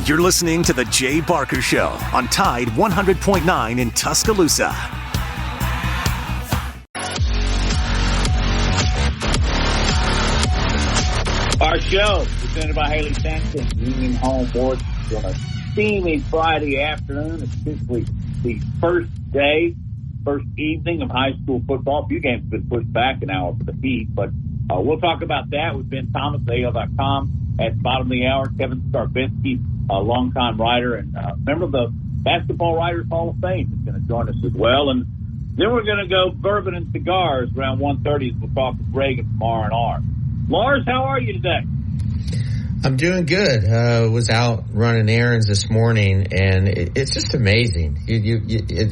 You're listening to The Jay Barker Show on Tide 100.9 in Tuscaloosa. Our show, presented by Haley Sampson, Union Home Board, on a steamy Friday afternoon. It's officially the first evening of high school football. A few games have been pushed back an hour for the heat, but we'll talk about that with Ben Thomas, AL.com. At the bottom of the hour, Kevin Skarbinski, a longtime writer and member of the Basketball Writers Hall of Fame, is going to join us as well. And then we're going to go bourbon and cigars around 1:30 as we'll talk with Reagan from R&R. Lars, how are you today? I'm doing good. Was out running errands this morning, and it's just amazing.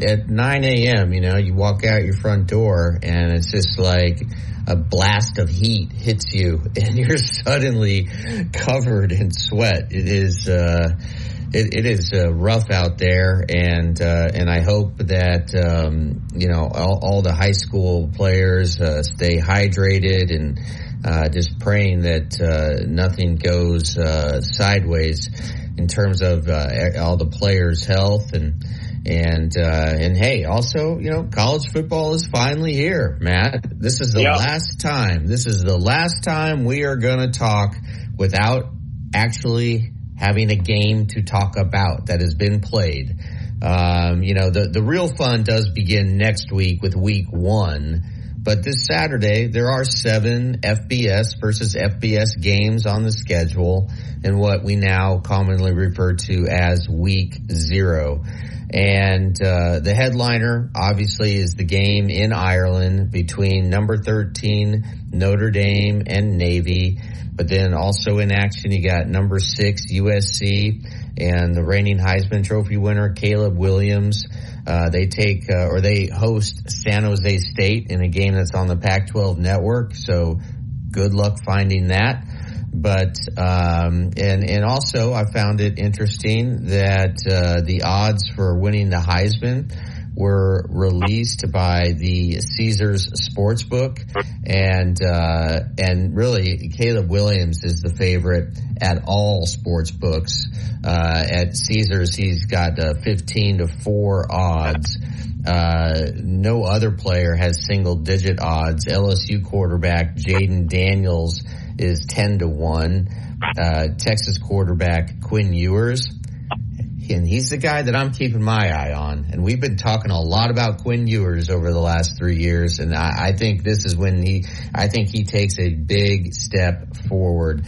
At 9 a.m., you walk out your front door, and it's just like a blast of heat hits you, and you're suddenly covered in sweat. It is rough out there, and I hope that all the high school players stay hydrated, and just praying that nothing goes sideways in terms of all the players' health and hey, also, college football is finally here, Matt. This is the last time. This is the last time we are going to talk without actually having a game to talk about that has been played. The real fun does begin next week with week 1. But this Saturday, there are 7 FBS versus FBS games on the schedule in what we now commonly refer to as Week 0. And the headliner, obviously, is the game in Ireland between number 13 Notre Dame and Navy. But then also in action, you got number 6 USC and the reigning Heisman Trophy winner Caleb Williams. They host San Jose State in a game that's on the Pac-12 network. So good luck finding that. But, and also I found it interesting that, the odds for winning the Heisman were released by the Caesars Sportsbook, and really Caleb Williams is the favorite at all sports books. At Caesars, he's got 15-4 odds. No other player has single-digit odds. LSU quarterback Jaden Daniels is 10-1. Texas quarterback Quinn Ewers, and he's the guy that I'm keeping my eye on. And we've been talking a lot about Quinn Ewers over the last 3 years, and I think this is when he takes a big step forward.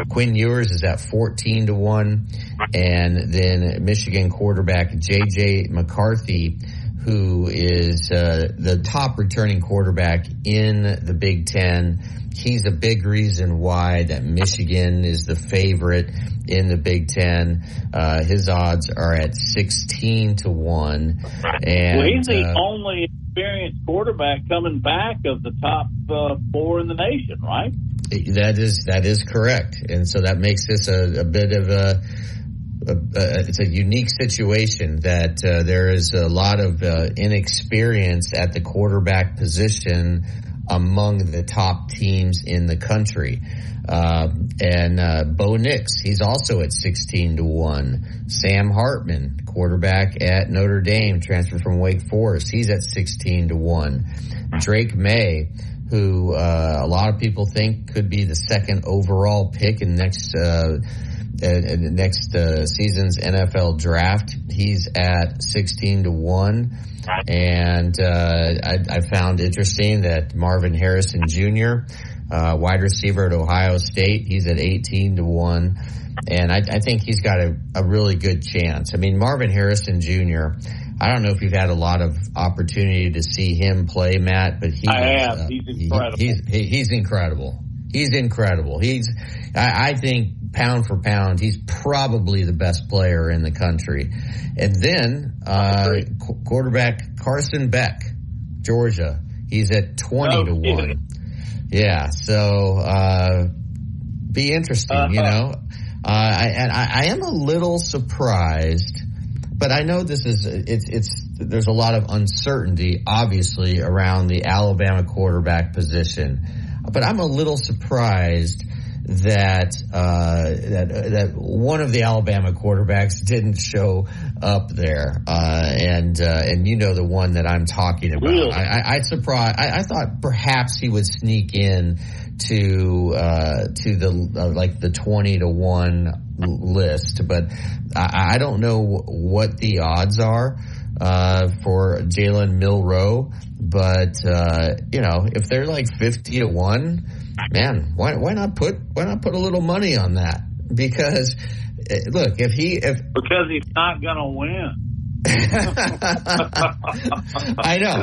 Quinn Ewers is at 14-1, and then Michigan quarterback J.J. McCarthy, who is the top returning quarterback in the Big Ten. He's a big reason why that Michigan is the favorite in the Big Ten. His odds are at 16-1. And well, he's the only experienced quarterback coming back of the top 4 in the nation, right? That is correct. And so that makes this a bit of it's a unique situation that there is a lot of inexperience at the quarterback position among the top teams in the country. And Bo Nix, he's also at 16-1. Sam Hartman, quarterback at Notre Dame, transferred from Wake Forest, he's at 16-1. Drake May, who a lot of people think could be the second overall pick in next season's NFL draft, he's at 16-1. And I found interesting that Marvin Harrison Jr., wide receiver at Ohio State, he's at 18-1. And I think he's got a really good chance. I mean, Marvin Harrison Jr., I don't know if you've had a lot of opportunity to see him play, Matt, but he's incredible. He's incredible. He's incredible. I think pound for pound, he's probably the best player in the country. And then quarterback Carson Beck, Georgia, he's at 20-1. Yeah, so be interesting, I am a little surprised, but I know this is there's a lot of uncertainty, obviously, around the Alabama quarterback position. But I'm a little surprised that one of the Alabama quarterbacks didn't show up there, and you know the one that I'm talking about. Really? I thought perhaps he would sneak in to the 20-1 list, but I don't know what the odds are for Jalen Milroe, but if they're like 50-1, man, why not put a little money on that? Because look, because he's not gonna win. I know.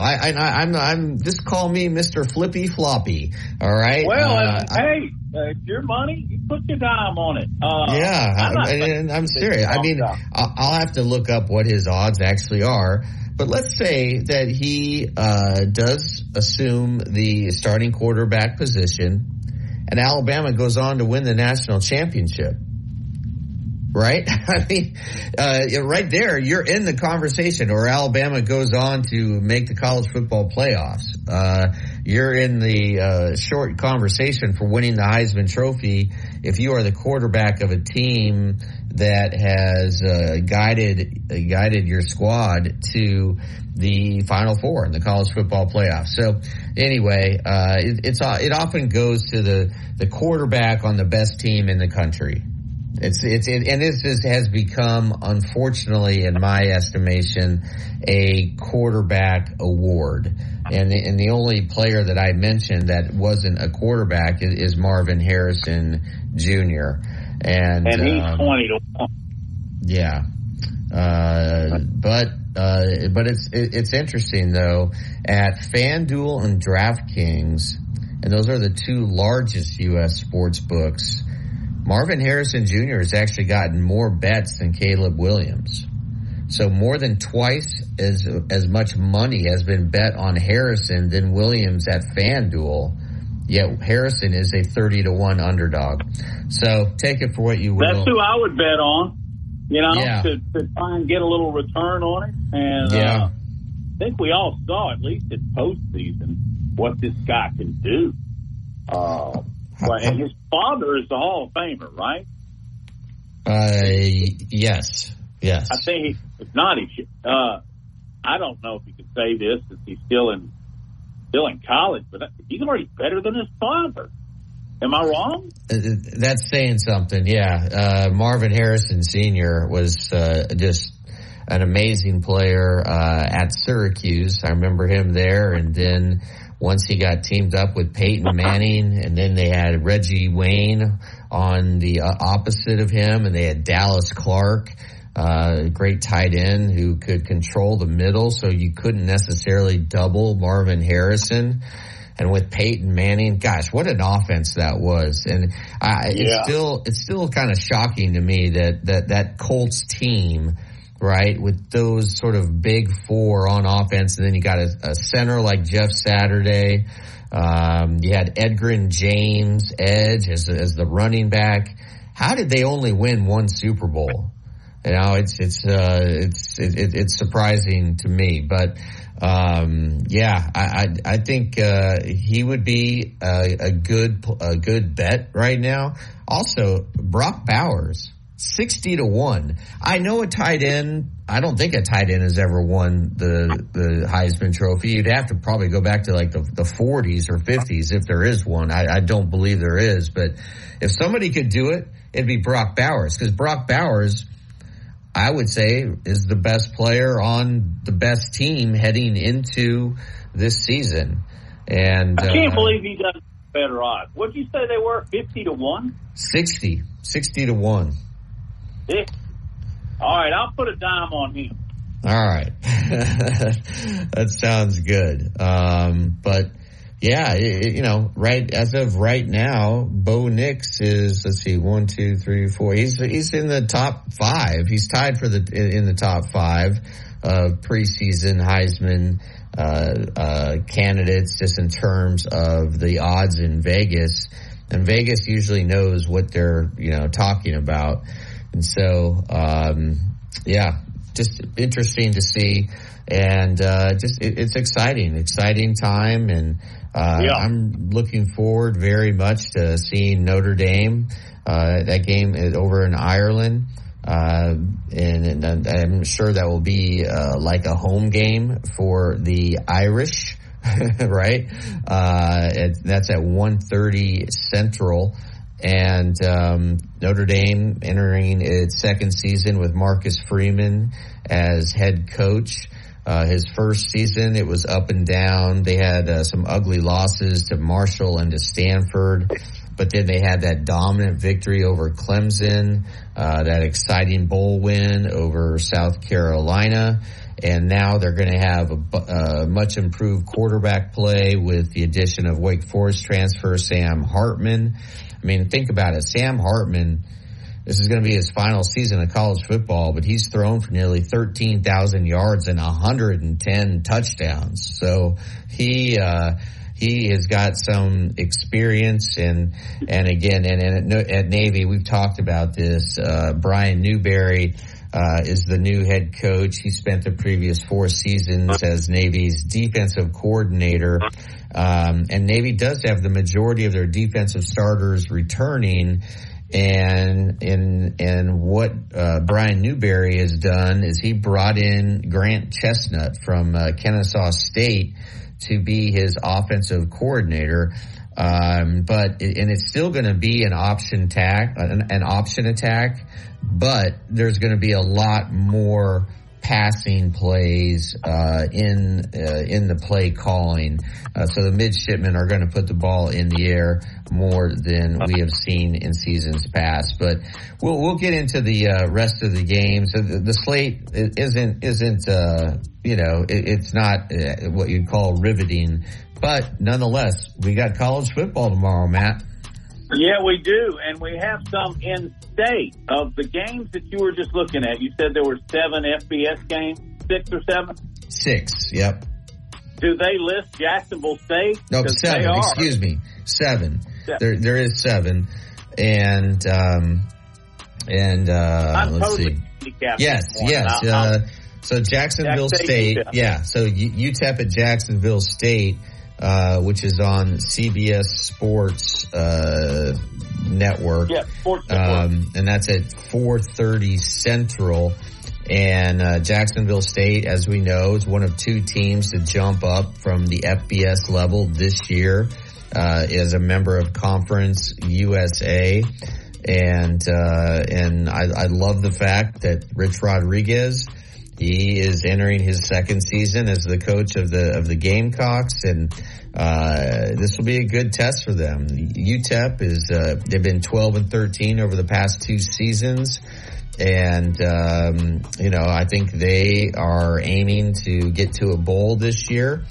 I'm just call me Mr. Flippy Floppy. All right. Well, hey, it's your money. You put your dime on it. I'm serious. I mean, I'll have to look up what his odds actually are. But let's say that he does assume the starting quarterback position, and Alabama goes on to win the national championship. Right? I mean, right there, you're in the conversation, or Alabama goes on to make the college football playoffs. You're in the short conversation for winning the Heisman Trophy if you are the quarterback of a team that has guided your squad to the Final Four in the college football playoffs. So anyway, it often goes to the quarterback on the best team in the country. And this has become, unfortunately, in my estimation, a quarterback award. And the only player that I mentioned that wasn't a quarterback is Marvin Harrison Jr. And he's 20-1. Yeah. But it's interesting though, at FanDuel and DraftKings, and those are the two largest U.S. sports books, Marvin Harrison Jr. has actually gotten more bets than Caleb Williams. So more than twice as much money has been bet on Harrison than Williams at FanDuel. Yet Harrison is a 30-1 underdog. So take it for what you will. That's who I would bet on, to try and get a little return on it. And I think we all saw, at least in postseason, what this guy can do. And his father is the Hall of Famer, right? Yes. I think if not, he should. I don't know if he could say this since he's still in college, but he's already better than his father. Am I wrong? That's saying something. Yeah. Marvin Harrison Sr. was just an amazing player at Syracuse. I remember him there, and then once he got teamed up with Peyton Manning, and then they had Reggie Wayne on the opposite of him, and they had Dallas Clark, a great tight end who could control the middle, so you couldn't necessarily double Marvin Harrison. And with Peyton Manning, gosh, what an offense that was. And it's still kind of shocking to me that Colts team, right, with those sort of big four on offense, and then you got a center like Jeff Saturday. You had Edgerrin James, edge, as the running back. How did they only win one Super Bowl? It's surprising to me, but I think he would be a good bet right now. Also, Brock Bowers, 60-1. I know a tight end. I don't think a tight end has ever won the Heisman Trophy. You'd have to probably go back to like the 40s or 50s if there is one. I don't believe there is, but if somebody could do it, it'd be Brock Bowers, because Brock Bowers, I would say, is the best player on the best team heading into this season. And I can't believe he doesn't have better odds. What did you say they were? 50-1? 60-1. All right, I'll put a dime on him. All right. That sounds good. But yeah, right as of right now, Bo Nix is, let's see, 1, 2, 3, 4. He's in the top 5. He's tied in the top 5 of preseason Heisman candidates, just in terms of the odds in Vegas. And Vegas usually knows what they're talking about. And so just interesting to see. And it's exciting time. And I'm looking forward very much to seeing Notre Dame. That game is over in Ireland. And I'm sure that will be like a home game for the Irish, right? That's at 1:30 Central. And Notre Dame entering its second season with Marcus Freeman as head coach. His first season, it was up and down. They had some ugly losses to Marshall and to Stanford, but then they had that dominant victory over Clemson, that exciting bowl win over South Carolina, and now they're going to have a much improved quarterback play with the addition of Wake Forest transfer Sam Hartman. I mean, think about it. Sam Hartman, this is going to be his final season of college football, but he's thrown for nearly 13,000 yards and 110 touchdowns. So he has got some experience, and again, and at Navy, we've talked about this. Brian Newberry is the new head coach. He spent the previous 4 seasons as Navy's defensive coordinator. And Navy does have the majority of their defensive starters returning. And what Brian Newberry has done is he brought in Grant Chestnut from Kennesaw State to be his offensive coordinator. But it's still going to be an option attack, but there's going to be a lot more passing plays in the play calling. So the midshipmen are going to put the ball in the air more than we have seen in seasons past. But we'll get into the rest of the games. So the slate isn't it's not what you'd call riveting, but nonetheless, we got college football tomorrow, Matt. Yeah, we do, and we have some in-state. Of the games that you were just looking at, you said there were 7 FBS games, 6 or 7? 6, yep. Do they list Jacksonville State? No, 7, excuse me, 7. There is 7, and let's see. Yes. So Jacksonville State, UTEP. So UTEP at Jacksonville State, which is on CBS Sports Network. Yeah, Sports Network. And that's at 4:30 Central. And Jacksonville State, as we know, is one of 2 teams to jump up from the FBS level this year as a member of Conference USA. And I love the fact that Rich Rodriguez, he is entering his second season as the coach of the Gamecocks, and this will be a good test for them. UTEP they've been 12-13 over the past 2 seasons, and I think they are aiming to get to a bowl this year.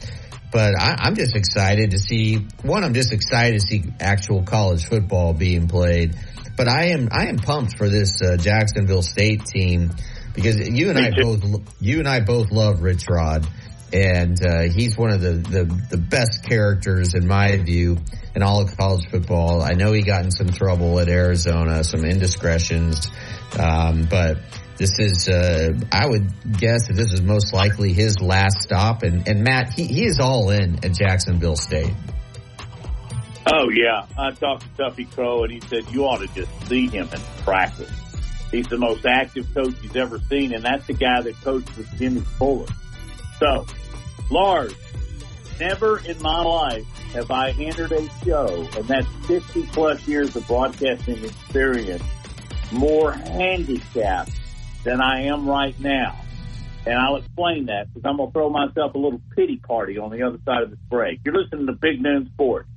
But I'm just excited to see. I'm just excited to see actual college football being played. But I am pumped for this Jacksonville State team. Because you and I both love Rich Rod, and he's one of the best characters in my view in all of college football. I know he got in some trouble at Arizona, some indiscretions, but this is I would guess that this is most likely his last stop. And Matt, he is all in at Jacksonville State. Oh yeah, I talked to Tuffy Crow, and he said you ought to just see him in practice. He's the most active coach he's ever seen, and that's the guy that coached with Jimmy Fuller. So, Lars, never in my life have I entered a show, and that's 50-plus years of broadcasting experience, more handicapped than I am right now. And I'll explain that because I'm going to throw myself a little pity party on the other side of this break. You're listening to Big Noon Sports.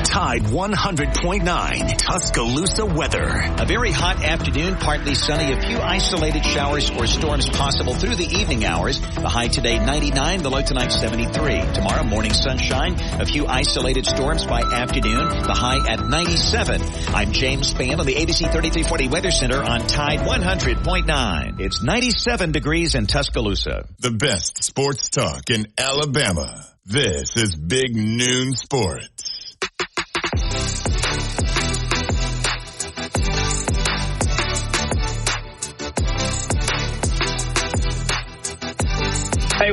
Tide 100.9 Tuscaloosa weather. A very hot afternoon, partly sunny, a few isolated showers or storms possible through the evening hours. The high today 99, the low tonight 73. Tomorrow morning sunshine, a few isolated storms by afternoon, the high at 97. I'm James Spann on the ABC 3340 Weather Center on Tide 100.9. It's 97 degrees in Tuscaloosa. The best sports talk in Alabama. This is Big Noon Sports.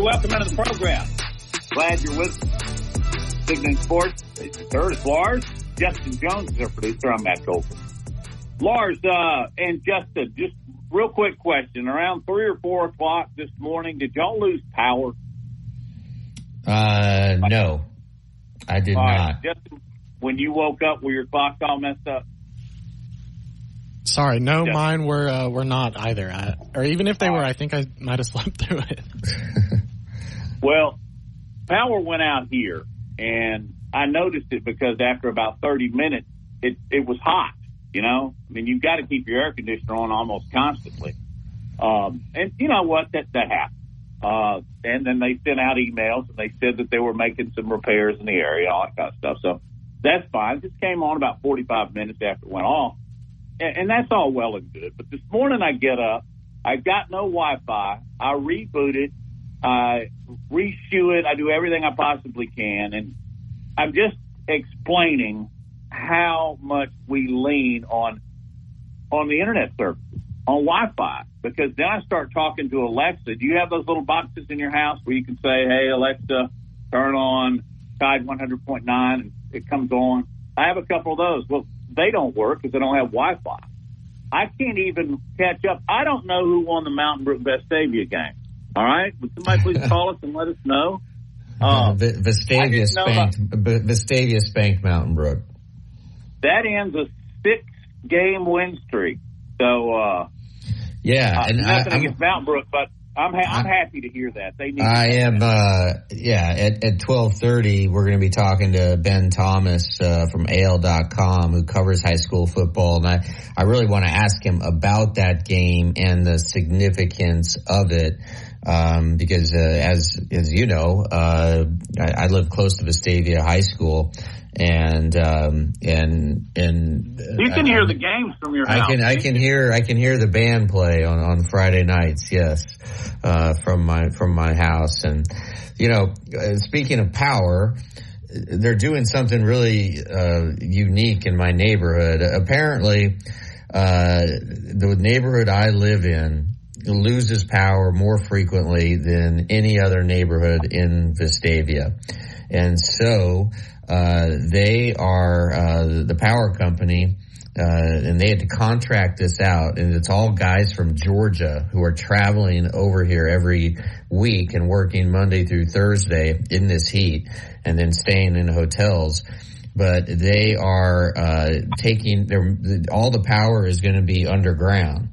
welcome into the program. Glad you're with us. Big Noon Sports. It's Curtis Lars. Justin Jones is our producer. I'm Matt Colton. Lars and Justin, just real quick question. Around 3 or 4 o'clock this morning, did y'all lose power? No, I did not. Right. Justin, when you woke up, were your clocks all messed up? Sorry, no, mine were not either. Or even if they were, I think I might have slept through it. Well, power went out here, and I noticed it because after about 30 minutes, it was hot, you know? I mean, you've got to keep your air conditioner on almost constantly. And you know what? That happened. And then they sent out emails, and they said that they were making some repairs in the area, all that kind of stuff. So that's fine. It just came on about 45 minutes after it went off. And that's all well and good. But this morning I get up, I got no Wi-Fi, I reboot it, I reshoe it, I do everything I possibly can, and I'm just explaining how much we lean on the internet service, on Wi-Fi, because then I start talking to Alexa. Do you have those little boxes in your house where you can say, hey, Alexa, turn on Tide 100.9, and it comes on? I have a couple of those. Well, they don't work because they don't have Wi-Fi. I can't even catch up. I don't know who won the Mountain Brook Vestavia game. All right? Would somebody please call us and let us know? Vestavia spanked Mountain Brook. That ends a 6-game win streak. So, and nothing against Mountain Brook, but I'm happy to hear that. They need. I am. At 12:30, we're going to be talking to Ben Thomas from AL.com, who covers high school football, and I really want to ask him about that game and the significance of it, because as you know, I live close to Vestavia High School. And you can hear the games from your house. I can hear the band play on Friday nights. Yes, from my house. And you know, speaking of power, they're doing something really unique in my neighborhood. Apparently, the neighborhood I live in loses power more frequently than any other neighborhood in Vestavia, and so. They are the power company, and they had to contract this out, and it's all guys from Georgia who are traveling over here every week and working Monday through Thursday in this heat and then staying in hotels. But they are all the power is going to be underground.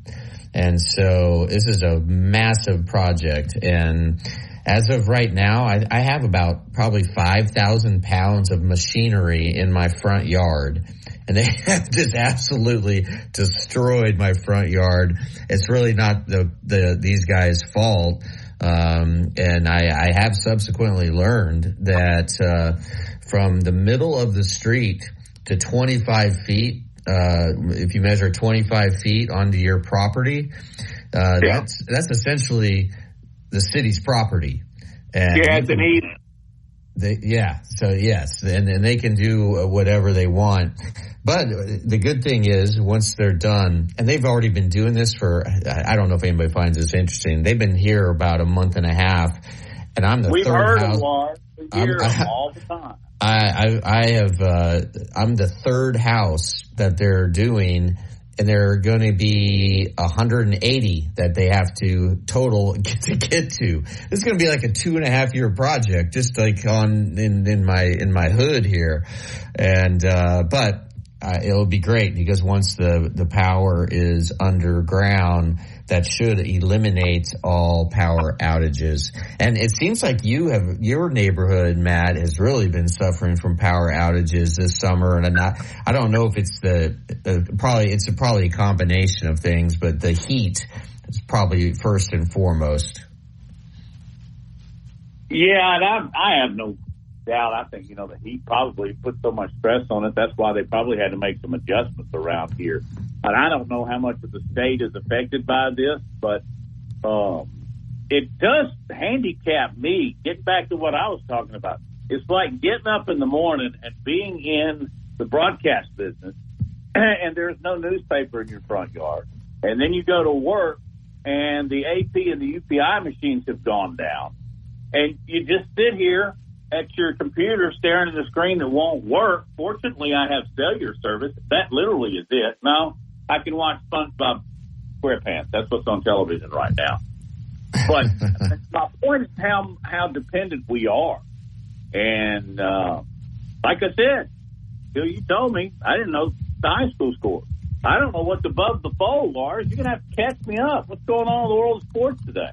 And so this is a massive project, and as of right now, I have about probably 5,000 pounds of machinery in my front yard, and they have just absolutely destroyed my front yard. It's really not these guys' fault, and I have subsequently learned that from the middle of the street to 25 feet, if you measure 25 feet onto your property, that's essentially the city's property. And it's an easement. And they can do whatever they want. But the good thing is, once they're done, and they've already been doing this for, I don't know if anybody finds this interesting, they've been here about a month and a half, and I'm the We've third heard house. Them, Lars. We hear them all the time. I'm the third house that they're doing, and there are going to be 180 that they have to total get to. This is going to be like a 2.5-year project, just like in my hood here, and but it'll be great because once the power is underground, that should eliminate all power outages. And it seems like your neighborhood, Matt, has really been suffering from power outages this summer. And I don't know if it's probably a combination of things, but the heat is probably first and foremost. Yeah, and I have no doubt. I think, the heat probably put so much stress on it. That's why they probably had to make some adjustments around here. And I don't know how much of the state is affected by this, but it does handicap me. Getting back to what I was talking about, it's like getting up in the morning and being in the broadcast business, and there's no newspaper in your front yard. And then you go to work, and the AP and the UPI machines have gone down. and you just sit here at your computer staring at the screen that won't work. Fortunately, I have cellular service. That literally is it. No, I can watch SpongeBob SquarePants. That's what's on television right now. But my point is how dependent we are. And like I said, Bill, you told me, I didn't know the high school score. I don't know what's above the fold, Lars. You're going to have to catch me up. What's going on in the world of sports today?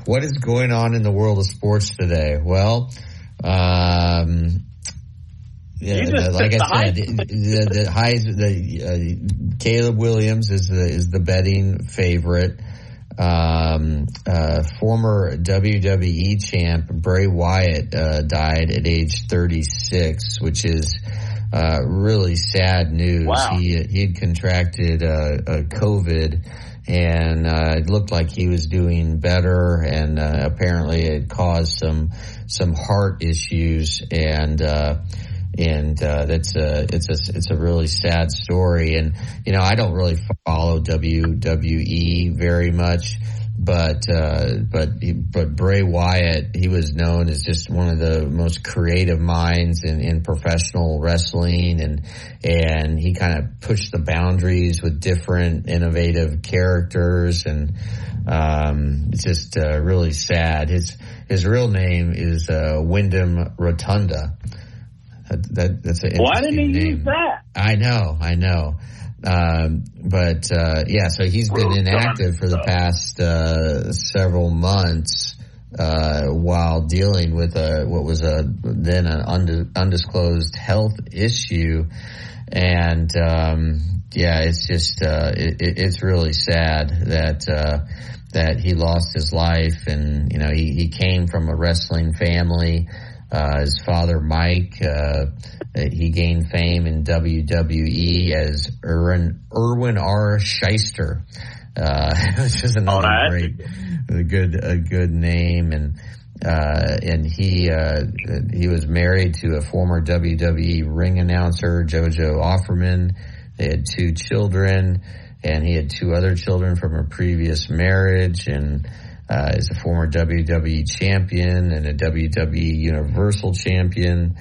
What is going on in the world of sports today? Well, like I said, Caleb Williams is the betting favorite. Former WWE champ Bray Wyatt died at age 36, which is really sad news. Wow. He had contracted COVID, and it looked like he was doing better, and apparently it caused some heart issues, and it's a really sad story. And I don't really follow WWE very much, but Bray Wyatt, he was known as just one of the most creative minds in professional wrestling, and he kind of pushed the boundaries with different innovative characters, and it's just really sad. His real name is Wyndham Rotunda. That's an interesting Why didn't he name. use that? I know. So he's been inactive for the past several months while dealing with what was then an undisclosed health issue. And it's just it's really sad that he lost his life. And he came from a wrestling family. His father, Mike, he gained fame in WWE as Irwin R. Shyster, which is another good name. And he was married to a former WWE ring announcer, JoJo Offerman. They had 2 children, and he had 2 other children from a previous marriage, and is a former WWE champion and a WWE Universal champion.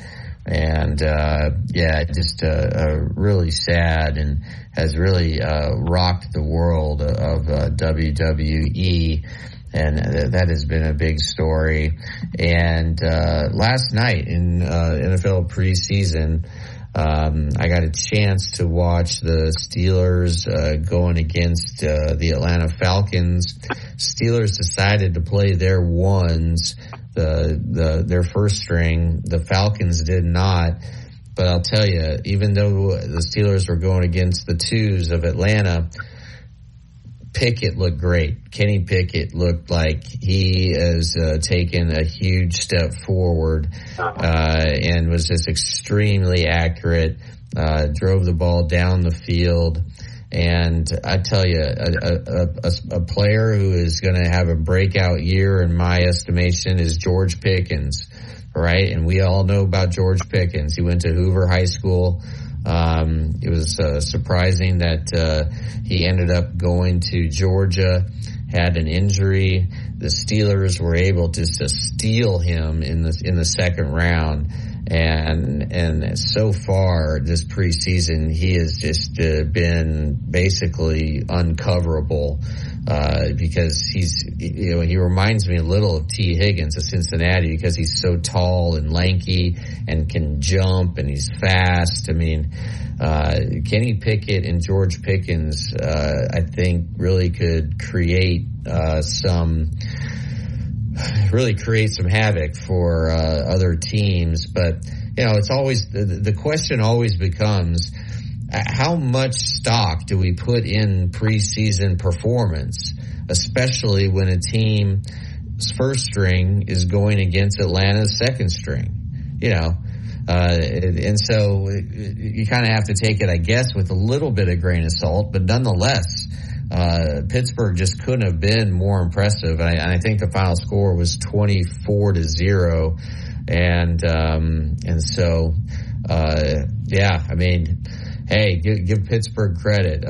And just really sad, and has really rocked the world of WWE. And that has been a big story. And last night in NFL preseason, I got a chance to watch the Steelers going against the Atlanta Falcons. Steelers decided to play their ones, their first string. The Falcons did not. But I'll tell you, even though the Steelers were going against the twos of Atlanta, Pickett looked great. Kenny Pickett looked like he has taken a huge step forward and was just extremely accurate, drove the ball down the field. And I tell you, a player who is going to have a breakout year, in my estimation, is George Pickens, right? And we all know about George Pickens. He went to Hoover High School. It was surprising that he ended up going to Georgia, had an injury. The Steelers were able to steal him in the second round, and so far this preseason he has just been basically uncoverable because he reminds me a little of T. Higgins of Cincinnati because he's so tall and lanky and can jump and he's fast. I mean, Kenny Pickett and George Pickens, I think, really could create some havoc for other teams. But it's always the question always becomes, how much stock do we put in preseason performance, especially when a team's first string is going against Atlanta's second string? And so you kind of have to take it, I guess, with a little bit of grain of salt, but nonetheless, Pittsburgh just couldn't have been more impressive. And I think the final score was 24-0. And so, I mean, hey, give Pittsburgh credit.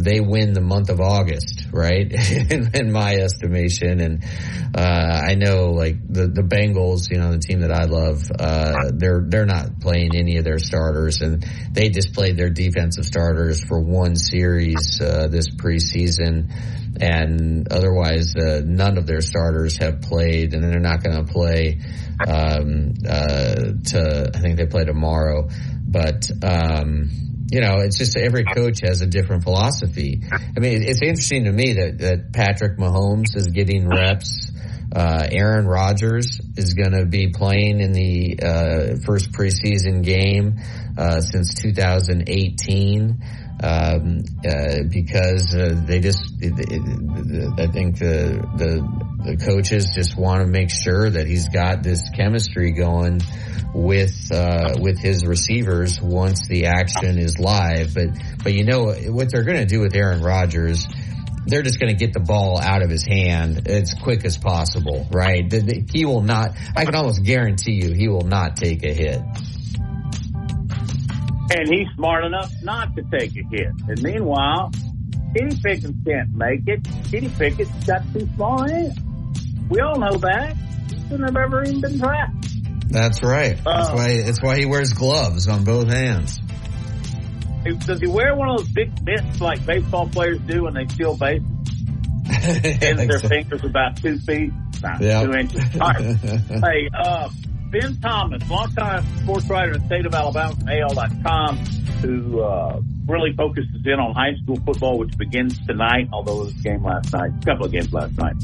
They win the month of August, right? in my estimation. And I know, like, the Bengals, the team that I love, they're not playing any of their starters, and they just played their defensive starters for one series this preseason. And otherwise, none of their starters have played, and they're not going to play I think they play tomorrow. But, it's just every coach has a different philosophy. I mean, it's interesting to me that Patrick Mahomes is getting reps. Aaron Rodgers is going to be playing in the first preseason game since 2018. Because I think the coaches just want to make sure that he's got this chemistry going with his receivers once the action is live. But what they're going to do with Aaron Rodgers, they're just going to get the ball out of his hand as quick as possible, right? He will not, I can almost guarantee you, he will not take a hit. And he's smart enough not to take a hit. And meanwhile, Kenny Pickett can't make it. Kenny Pickett's got too small hands. We all know that. He shouldn't have ever even been drafted. That's right. That's why he wears gloves on both hands. Does he wear one of those big mitts like baseball players do when they steal bases? And their fingers about 2 feet? Not 2 inches. All right. Hey, Ben Thomas, longtime sports writer in the state of Alabama from AL.com, who really focuses in on high school football, which begins tonight, although there was a couple of games last night.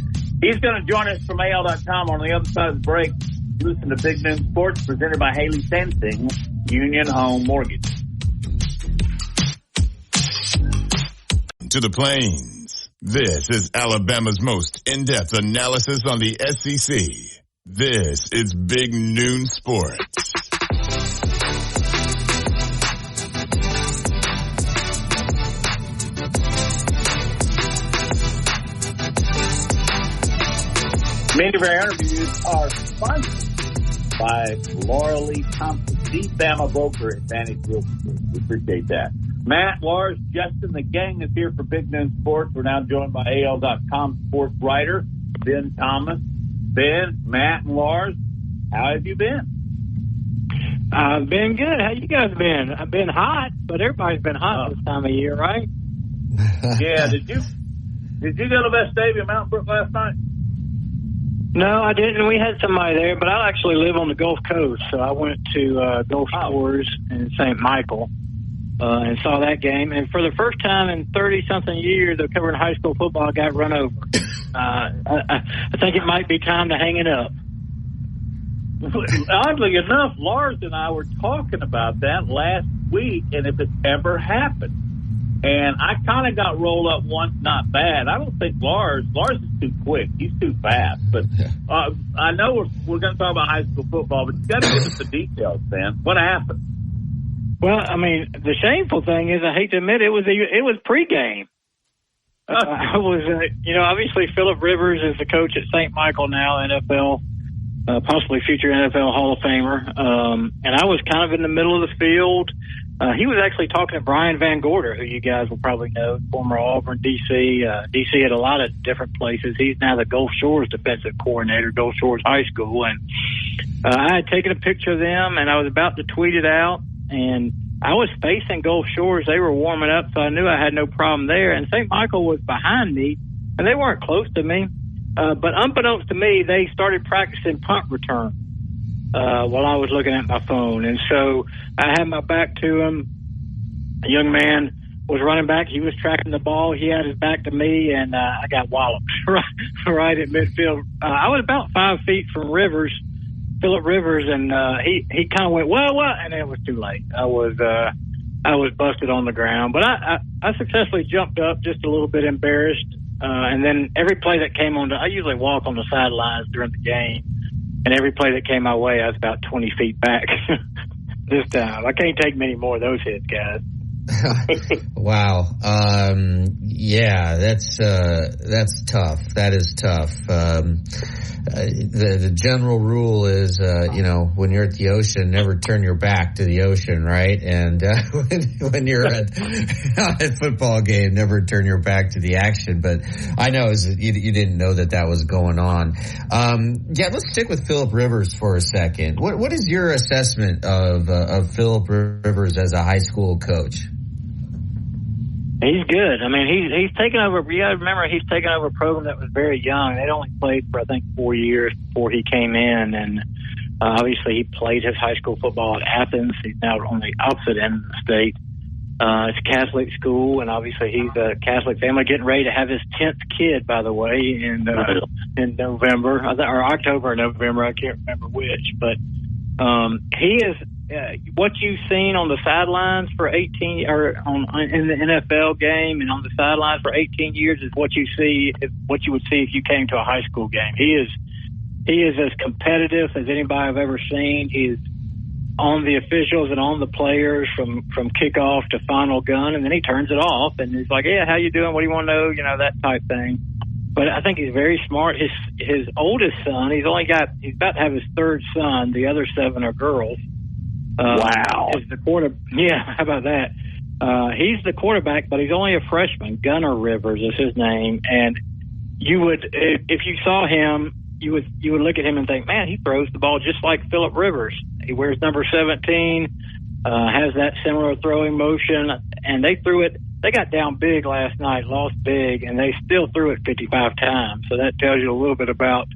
He's going to join us from AL.com on the other side of the break. You listen to Big Noon Sports, presented by Haley Sensing, Union Home Mortgage. To the Plains. This is Alabama's most in-depth analysis on the SEC. This is Big Noon Sports. Many of our interviews are sponsored by Laura Lee Thompson, the Bama broker at Vantage Realty Group. We appreciate that. Matt, Lars, Justin, the gang is here for Big Noon Sports. We're now joined by AL.com sports writer Ben Thomas. Ben, Matt, and Lars, how have you been? I've been good. How you guys been? I've been hot, but everybody's been hot this time of year, right? Yeah. Did you go to Best Stadium, Mountain Brook, last night? No, I didn't. We had somebody there, but I actually live on the Gulf Coast, so I went to Gulf Shores in St. Michael and saw that game. And for the first time in 30-something years of covering high school football, I got run over. I think it might be time to hang it up. Oddly enough, Lars and I were talking about that last week, and if it ever happened. And I kind of got rolled up once, not bad. I don't think Lars is too quick. He's too fast. But I know we're going to talk about high school football, but you got to give us the details, man. What happened? Well, I mean, the shameful thing is, I hate to admit it was pregame. I was, obviously Phillip Rivers is the coach at St. Michael now, NFL, possibly future NFL Hall of Famer. And I was kind of in the middle of the field. He was actually talking to Brian Van Gorder, who you guys will probably know, former Auburn, D.C. D.C. at a lot of different places. He's now the Gulf Shores defensive coordinator, Gulf Shores High School. And I had taken a picture of them, and I was about to tweet it out. And I was facing Gulf Shores. They were warming up, so I knew I had no problem there. And St. Michael was behind me, and they weren't close to me. But unbeknownst to me, they started practicing punt return while I was looking at my phone. And so I had my back to him. A young man was running back. He was tracking the ball. He had his back to me, and I got walloped right at midfield. I was about 5 feet from Phillip Rivers, and he kind of went, what? And it was too late. I was busted on the ground. But I successfully jumped up, just a little bit embarrassed. And then every play that came on, I usually walk on the sidelines during the game. And every play that came my way, I was about 20 feet back this time. I can't take many more of those hits, guys. Wow. Yeah, that's tough. That is tough. The general rule is, when you're at the ocean, never turn your back to the ocean, right? And when you're at a football game, never turn your back to the action. But I know you didn't know that was going on. Let's stick with Philip Rivers for a second. What is your assessment of Philip Rivers as a high school coach? He's good. I mean, he's taken over. You got to remember, he's taken over a program that was very young. They'd only played for, I think, 4 years before he came in. And obviously, he played his high school football at Athens. He's now on the opposite end of the state. It's a Catholic school, and obviously, he's a Catholic family getting ready to have his 10th kid, by the way, in November, or October or November. I can't remember which. But he is. What you've seen on the sidelines for 18, or in the NFL game and on the sidelines for 18 years is what you would see if you came to a high school game. He is as competitive as anybody I've ever seen. He is on the officials and on the players from kickoff to final gun, and then he turns it off and he's like, "Yeah, how you doing? What do you want to know?" That type thing. But I think he's very smart. His oldest son, he's about to have his third son. The other 7 are girls. Wow. Is the how about that? He's the quarterback, but he's only a freshman. Gunnar Rivers is his name. And you would, if you saw him, you would look at him and think, man, he throws the ball just like Philip Rivers. He wears number 17, has that similar throwing motion, and they threw it. They got down big last night, lost big, and they still threw it 55 times. So that tells you a little bit about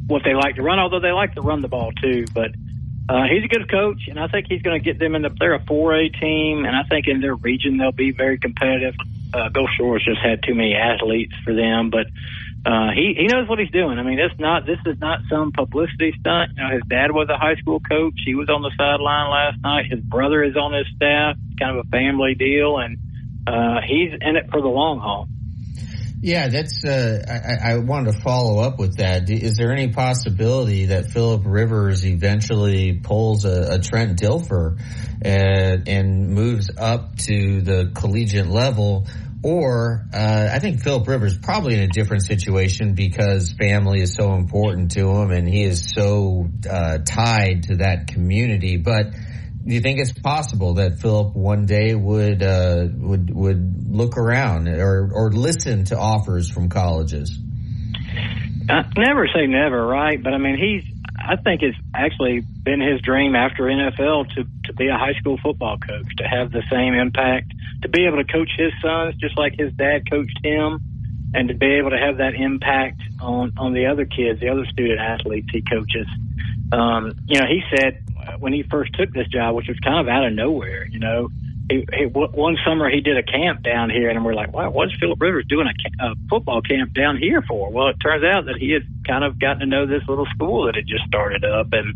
what they like to run, although they like to run the ball too. But he's a good coach, and I think he's going to get them they're a 4A team, and I think in their region they'll be very competitive. Gulf Shores just had too many athletes for them, but he knows what he's doing. I mean, this is not some publicity stunt. His dad was a high school coach. He was on the sideline last night. His brother is on his staff. It's kind of a family deal, and he's in it for the long haul. Yeah, that's. I wanted to follow up with that. Is there any possibility that Philip Rivers eventually pulls a Trent Dilfer and moves up to the collegiate level? Or I think Philip Rivers is probably in a different situation because family is so important to him and he is so tied to that community. But do you think it's possible that Philip one day would look around or listen to offers from colleges? Never say never, right? But I mean, I think it's actually been his dream after NFL to be a high school football coach, to have the same impact, to be able to coach his sons just like his dad coached him, and to be able to have that impact on the other kids, the other student athletes he coaches. He said when he first took this job, which was kind of out of nowhere, one summer he did a camp down here, and we're like, wow, what's Philip Rivers doing a football camp down here for? Well, it turns out that he had kind of gotten to know this little school that had just started up. And,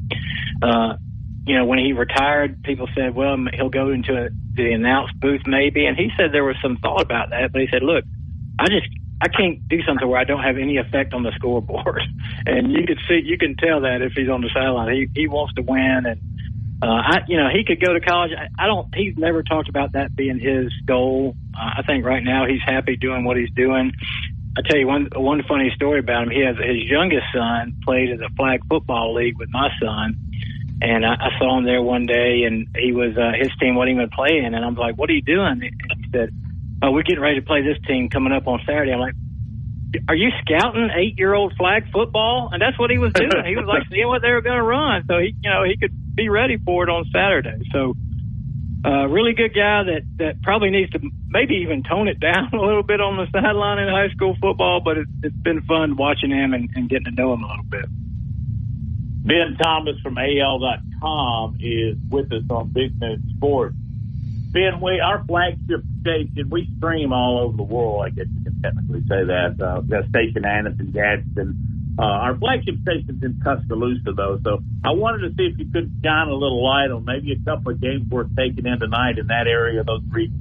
when he retired, people said, well, he'll go into the announce booth maybe. And he said there was some thought about that, but he said, look, I can't do something where I don't have any effect on the scoreboard. And you can tell that if he's on the sideline. He wants to win, and he could go to college. He's never talked about that being his goal. I think right now he's happy doing what he's doing. I tell you one funny story about him. He has his youngest son played in the flag football league with my son, and I saw him there one day, and he was his team wasn't even playing, and I'm like, "What are you doing?" And he said, "Oh, we're getting ready to play this team coming up on Saturday." I'm like, "Are you scouting 8-year-old flag football?" And that's what he was doing. He was like seeing what they were going to run, so he could be ready for it on Saturday. So, really good guy that probably needs to maybe even tone it down a little bit on the sideline in high school football. But it's been fun watching him and getting to know him a little bit. Ben Thomas from AL.com is with us on Big Noon Sports. Ben, our flagship station, we stream all over the world, I guess you can technically say that. We've got a station Annis and Gadsden. Our flagship station's in Tuscaloosa, though, so I wanted to see if you could shine a little light on maybe a couple of games worth taking in tonight in that area, those regions.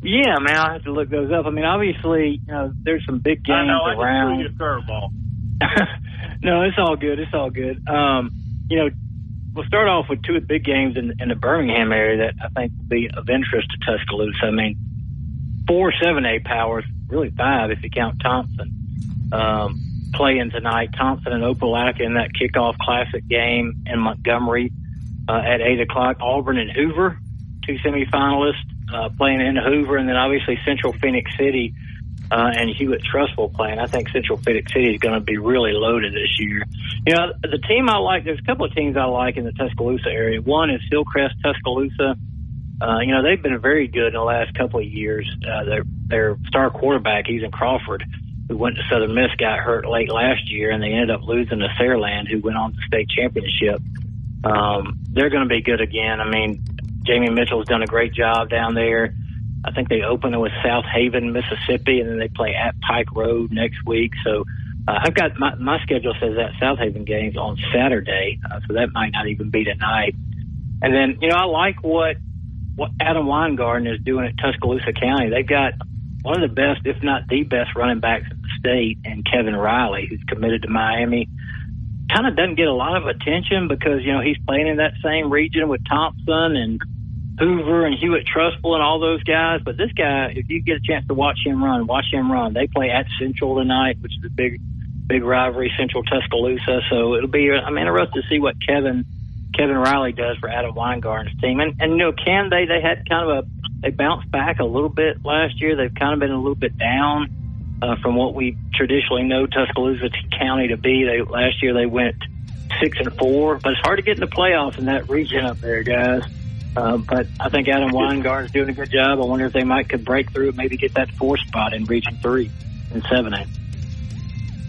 Yeah, man, I'll have to look those up. I mean, obviously, there's some big games around. I just threw you a curveball. No, it's all good. It's all good. we'll start off with two big games in the Birmingham area that I think will be of interest to Tuscaloosa. I mean, 4 7A powers, really 5 if you count Thompson, playing tonight. Thompson and Opelika in that kickoff classic game in Montgomery at 8 o'clock. Auburn and Hoover, 2 semifinalists playing in Hoover, and then obviously Central Phoenix City and Hewitt-Trussville playing. I think Central Phoenix City is going to be really loaded this year. You know, the team I like, there's a couple of teams I like in the Tuscaloosa area. One is Hillcrest Tuscaloosa. You know, they've been very good in the last couple of years. Their star quarterback, Ethan Crawford, who went to Southern Miss, got hurt late last year, and they ended up losing to Fairland, who went on to state championship. They're going to be good again. I mean, Jamie Mitchell's done a great job down there. I think they open with South Haven, Mississippi, and then they play at Pike Road next week. So I've got my schedule says that South Haven game's on Saturday, so that might not even be tonight. And then, you know, I like what Adam Weingarten is doing at Tuscaloosa County. They've got one of the best, if not the best, running backs in the state, and Kevin Riley, who's committed to Miami. Kind of doesn't get a lot of attention because, you know, he's playing in that same region with Thompson and Hoover and Hewitt-Trussville and all those guys. But this guy, if you get a chance to watch him run. They play at Central tonight, which is a big rivalry, Central Tuscaloosa. So it'll be, I'm interested to see what Kevin Riley does for Adam Weingarten's team. And you know, they had kind of they bounced back a little bit last year. They've kind of been a little bit down from what we traditionally know Tuscaloosa County to be. Last year they went 6-4, but it's hard to get in the playoffs in that region up there, guys. But I think Adam Weingarten's doing a good job. I wonder if they could break through and maybe get that 4th spot in Region 3 and 7A.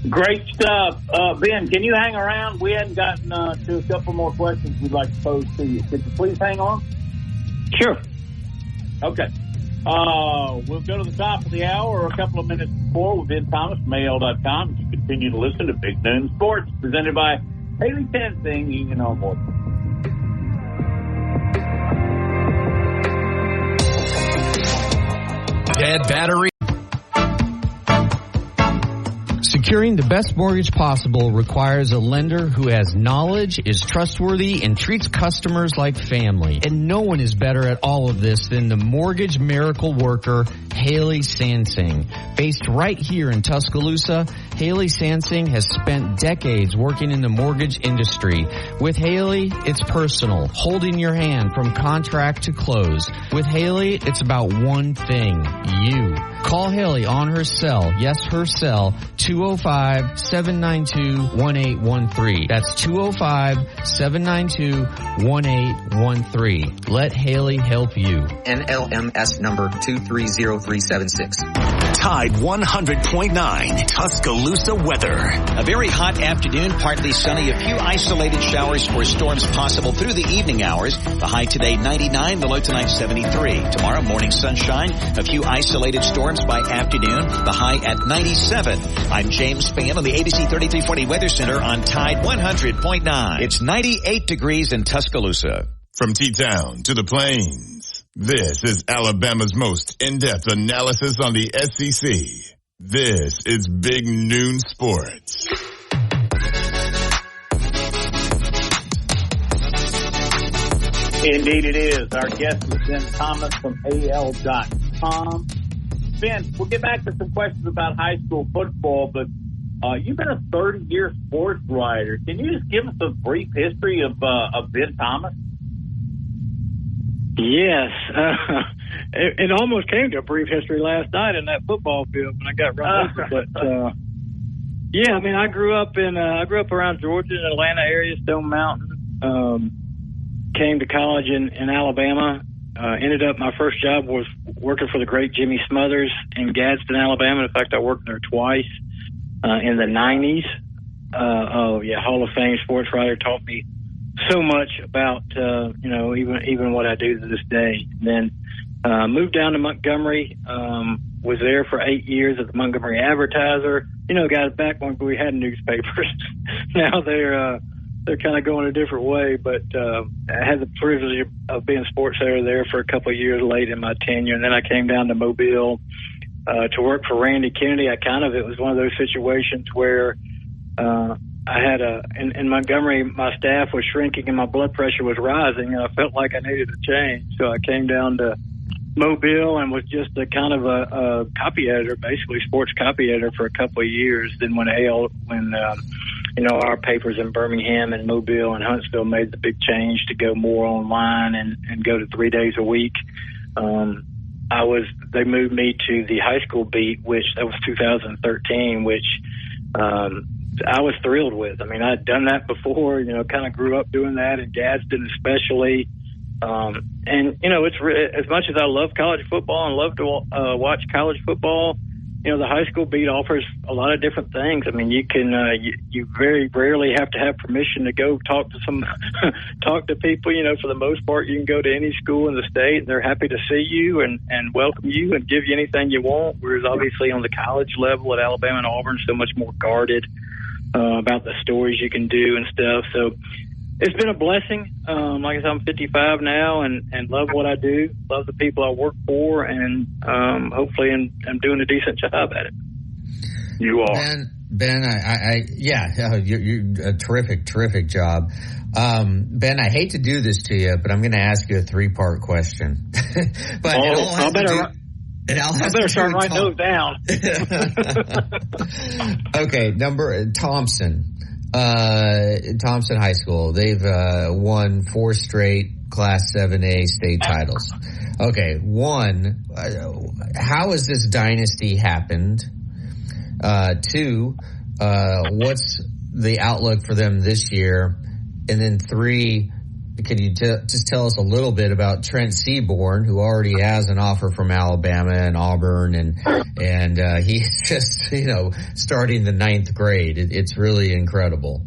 Great stuff. Ben, can you hang around? We hadn't gotten to a couple more questions we'd like to pose to you. Could you please hang on? Sure. Okay. We'll go to the top of the hour or a couple of minutes before with Ben Thomas from AL.com. You continue to listen to Big Noon Sports, presented by Haley Sensing, Union Home Board. Dead battery. Securing the best mortgage possible requires a lender who has knowledge, is trustworthy, and treats customers like family. And no one is better at all of this than the mortgage miracle worker, Haley Sansing. Based right here in Tuscaloosa, Haley Sansing has spent decades working in the mortgage industry. With Haley, it's personal, holding your hand from contract to close. With Haley, it's about one thing, you. Call Haley on her cell, yes, her cell, 205-792-1813. That's 205-792-1813. Let Haley help you. NLMS number 230376. Tide 100.9 Tuscaloosa weather. A very hot afternoon, partly sunny, a few isolated showers or storms possible through the evening hours. The high today 99, the low tonight 73. Tomorrow morning sunshine, a few isolated storms by afternoon, the high at 97. I'm James Spann on the ABC 3340 Weather Center on Tide 100.9. It's 98 degrees in Tuscaloosa. From T-Town to the Plains, this is Alabama's most in-depth analysis on the SEC. This is Big Noon Sports. Indeed it is. Our guest is Ben Thomas from AL.com. Ben, we'll get back to some questions about high school football, but you've been a 30-year sports writer. Can you just give us a brief history of Ben Thomas? Yes. It almost came to a brief history last night in that football field when I got run over. But, yeah, I mean, I grew up around Georgia and Atlanta area, Stone Mountain. Came to college in Alabama. Ended up, my first job was working for the great Jimmy Smothers in Gadsden, Alabama. In fact, I worked there twice in the 90s. Hall of Fame sports writer, taught me so much about, even what I do to this day. Then moved down to Montgomery, was there for 8 years at the Montgomery Advertiser. Got back when we had newspapers. Now they're kind of going a different way, but I had the privilege of being sports editor there for a couple of years late in my tenure, and then I came down to Mobile to work for Randy Kennedy. It was one of those situations where in Montgomery, my staff was shrinking and my blood pressure was rising, and I felt like I needed a change. So I came down to Mobile and was just a kind of a copy editor, basically sports copy editor for a couple of years. Then when our papers in Birmingham and Mobile and Huntsville made the big change to go more online and go to 3 days a week, they moved me to the high school beat, which that was 2013, which I was thrilled with. I mean, I'd done that before, kind of grew up doing that, in Gadsden especially. It's as much as I love college football and love to watch college football, the high school beat offers a lot of different things. I mean, you can you very rarely have to have permission to go talk to people. For the most part, you can go to any school in the state, and they're happy to see you and welcome you and give you anything you want. Whereas obviously on the college level at Alabama and Auburn, so much more guarded about the stories you can do and stuff. So it's been a blessing. Like I said, I'm 55 now and love what I do, love the people I work for, and hopefully I'm doing a decent job at it. You are. Ben, you're a terrific job. Ben, I hate to do this to you, but I'm going to ask you a 3-part question. But I better start writing those down. Okay, Thompson High School. They've won 4 straight Class 7A state titles. Okay, 1, how has this dynasty happened? 2, what's the outlook for them this year? And then 3, can you just tell us a little bit about Trent Seaborn, who already has an offer from Alabama and Auburn, and he's just starting the 9th grade. It's really incredible.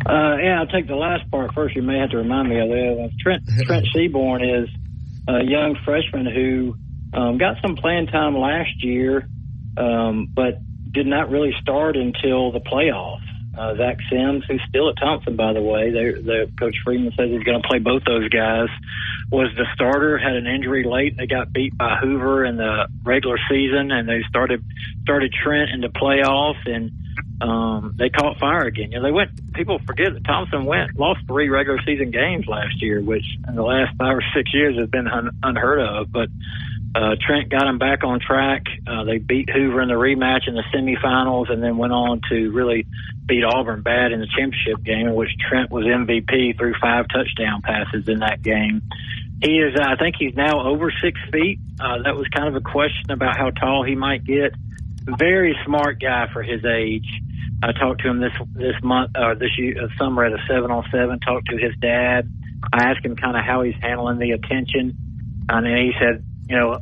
I'll take the last part first. You may have to remind me of that. Trent Seaborn is a young freshman who got some playing time last year, but did not really start until the playoffs. Zach Sims, who's still at Thompson, by the way, the Coach Freeman says he's going to play both those guys, was the starter, had an injury late. They got beat by Hoover in the regular season, and they started Trent in the playoffs, and they caught fire again. People forget that Thompson lost 3 regular season games last year, which in the last 5 or 6 years has been unheard of. But Trent got them back on track. They beat Hoover in the rematch in the semifinals, and then went on to really beat Auburn bad in the championship game, in which Trent was MVP, threw 5 touchdown passes in that game. He is, I think he's now over 6 feet. That was kind of a question about how tall he might get. Very smart guy for his age. I talked to him this summer at a 7-on-7, talked to his dad. I asked him kind of how he's handling the attention, and he said,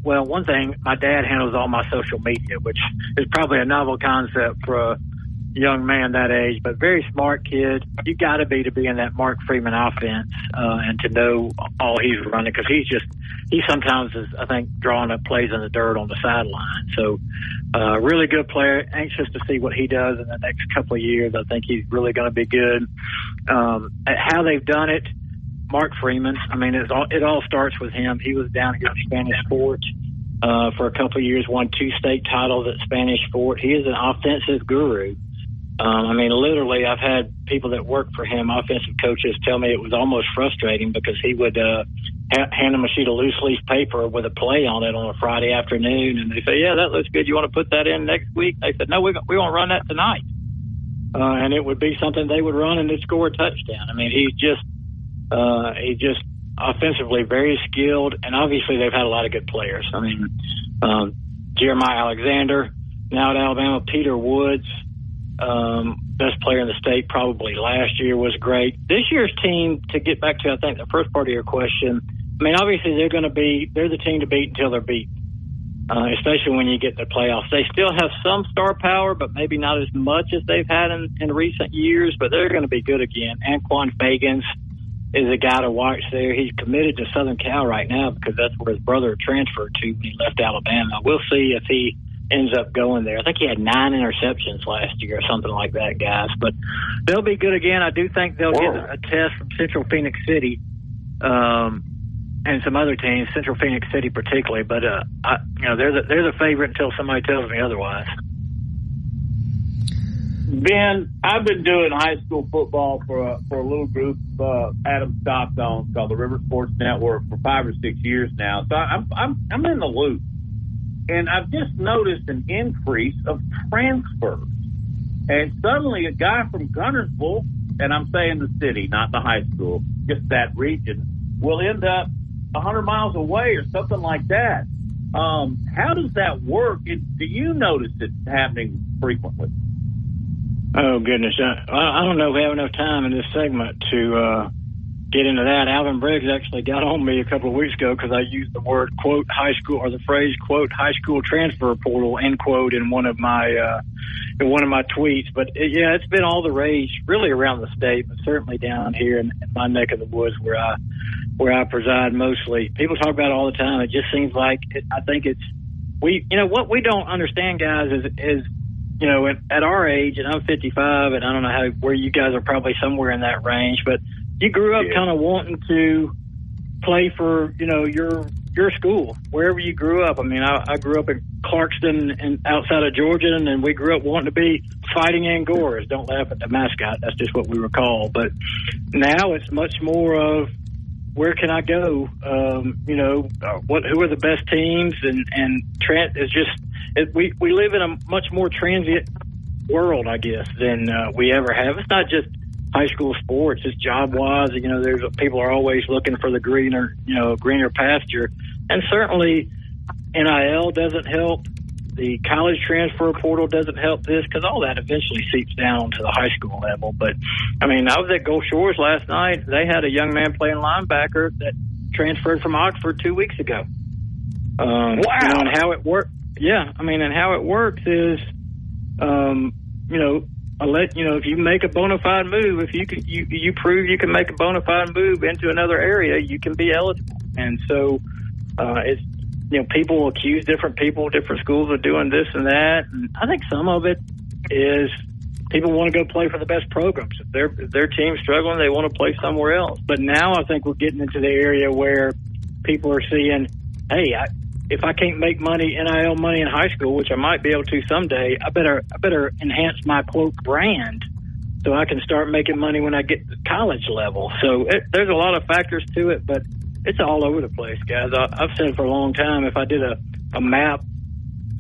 one thing, my dad handles all my social media, which is probably a novel concept for a young man that age, but very smart kid. You got to be in that Mark Freeman offense and to know all he's running, because he sometimes is, I think, drawing up plays in the dirt on the sideline. So really good player. Anxious to see what he does in the next couple of years. I think he's really going to be good. At how they've done it, Mark Freeman, I mean, it all starts with him. He was down here at Spanish Fort for a couple of years, won 2 state titles at Spanish Fort. He is an offensive guru. Literally, I've had people that work for him, offensive coaches, tell me it was almost frustrating because he would hand them a sheet of loose leaf paper with a play on it on a Friday afternoon, and they say, "Yeah, that looks good. You want to put that in next week?" They said, "No, we want to run that tonight," and it would be something they would run and they'd score a touchdown. I mean, he's just offensively very skilled, and obviously they've had a lot of good players. I mean, Jeremiah Alexander, now at Alabama, Peter Woods, best player in the state probably last year, was great. This year's team, to get back to, I think, the first part of your question, I mean, obviously they're the team to beat until they're beat, especially when you get to the playoffs. They still have some star power, but maybe not as much as they've had in recent years, but they're going to be good again. Anquan Fagans is a guy to watch there. He's committed to Southern Cal right now because that's where his brother transferred to when he left Alabama. We'll see if he ends up going there. I think he had 9 interceptions last year or something like that, guys. But they'll be good again. I do think they'll get a test from Central Phoenix City and some other teams, Central Phoenix City particularly. But they're the favorite until somebody tells me otherwise. Ben, I've been doing high school football for a little group Adam Stock owns called the River Sports Network for 5 or 6 years now. So I'm in the loop, and I've just noticed an increase of transfers. And suddenly, a guy from Guntersville, and I'm saying the city, not the high school, just that region, will end up 100 miles away or something like that. How does that work? Do you notice it happening frequently? Oh, goodness. I don't know if we have enough time in this segment to get into that. Alvin Briggs actually got on me a couple of weeks ago because I used the word, quote, high school, or the phrase, quote, high school transfer portal, end quote, in one of my tweets. But, it's been all the rage really around the state, but certainly down here in my neck of the woods where I preside mostly. People talk about it all the time. It just seems like I think what we don't understand, guys, is at our age, and I'm 55, and I don't know where you guys are, probably somewhere in that range, but you grew up kind of wanting to play for, your school, wherever you grew up. I mean, I grew up in Clarkston and outside of Georgia, and we grew up wanting to be Fighting Angoras. Don't laugh at the mascot. That's just what we were called. But now it's much more of, where can I go? Who are the best teams? And Trent is just, we live in a much more transient world, I guess, than we ever have. It's not just high school sports; it's job wise. There's people are always looking for the greener pasture, and certainly NIL doesn't help. The college transfer portal doesn't help this, because all that eventually seeps down to the high school level. But, I mean, I was at Gulf Shores last night. They had a young man playing linebacker that transferred from Oxford 2 weeks ago. Wow. And how it works. Yeah, I mean, and how it works is, if you make a bona fide move, if you prove you can make a bona fide move into another area, you can be eligible. And so it's, people accuse different schools of doing this and that. And I think some of it is people want to go play for the best programs. If their team's struggling, they want to play somewhere else. But now I think we're getting into the area where people are seeing, hey, if I can't make NIL money in high school, which I might be able to someday, I better enhance my, quote, brand so I can start making money when I get to college level. So there's a lot of factors to it, but it's all over the place, guys. I've said for a long time, if I did a map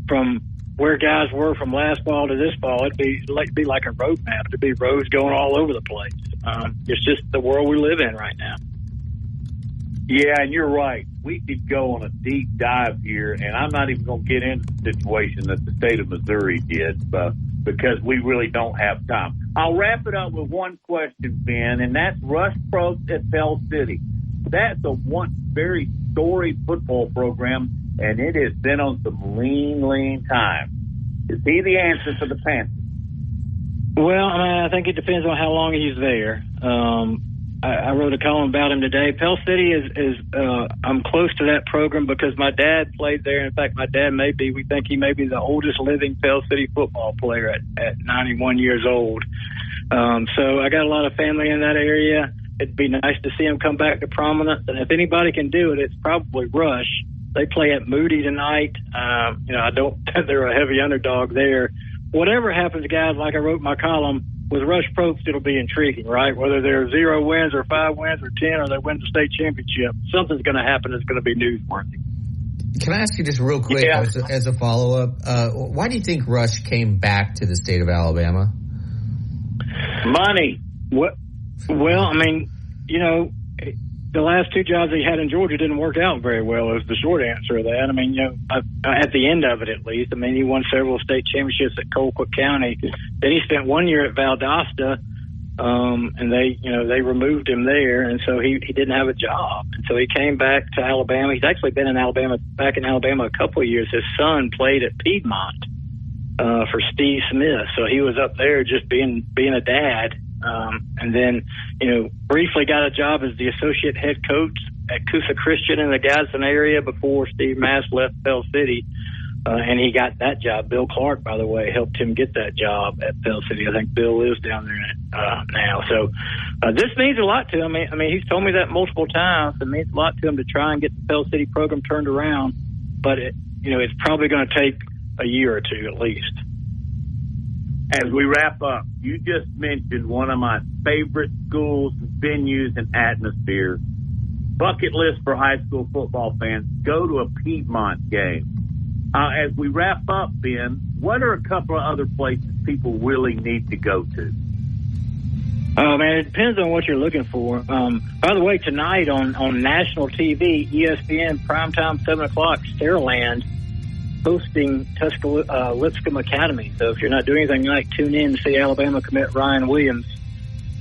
from where guys were from last fall to this fall, it'd be like a road map. It'd be roads going all over the place. It's just the world we live in right now. Yeah, and you're right. We could go on a deep dive here, and I'm not even going to get into the situation that the state of Missouri did, because we really don't have time. I'll wrap it up with one question, Ben, and that's Rush Probst at Pell City. That's a once very storied football program, and it has been on some lean time. Is he the answer for the Panthers? Well, I think it depends on how long he's there. I wrote a column about him today. Pell City is I'm close to that program because my dad played there. In fact, my dad we think he may be the oldest living Pell City football player at 91 years old. So I got a lot of family in that area. It'd be nice to see him come back to prominence. And if anybody can do it, it's probably Rush. They play at Moody tonight. They're a heavy underdog there. Whatever happens, guys, like I wrote in my column, with Rush Probst, it'll be intriguing, right? Whether they're 0 wins or 5 wins or 10 or they win the state championship, something's going to happen that's going to be newsworthy. Can I ask you just real quick as a follow-up? Why do you think Rush came back to the state of Alabama? Money. What? Well, I mean, the last 2 jobs he had in Georgia didn't work out very well is the short answer of that. I mean, at the end of it, at least. I mean, he won several state championships at Colquitt County. Then he spent 1 year at Valdosta, and they removed him there, and so he didn't have a job. And so he came back to Alabama. He's actually been back in Alabama a couple of years. His son played at Piedmont for Steve Smith, so he was up there just being a dad. And then, briefly got a job as the associate head coach at Coosa Christian in the Gadsden area before Steve Mass left Pell City. And he got that job. Bill Clark, by the way, helped him get that job at Pell City. I think Bill lives down there now. So this means a lot to him. I mean, he's told me that multiple times. It means a lot to him to try and get the Pell City program turned around. But, it's probably going to take a year or two at least. As we wrap up, you just mentioned one of my favorite schools, venues, and atmospheres. Bucket list for high school football fans, go to a Piedmont game. As we wrap up, Ben, what are a couple of other places people really need to go to? Oh, man, it depends on what you're looking for. By the way, tonight on national TV, ESPN, primetime, 7 o'clock, Saraland, hosting Lipscomb Academy. So if you're not doing anything tonight, tune in to see Alabama commit Ryan Williams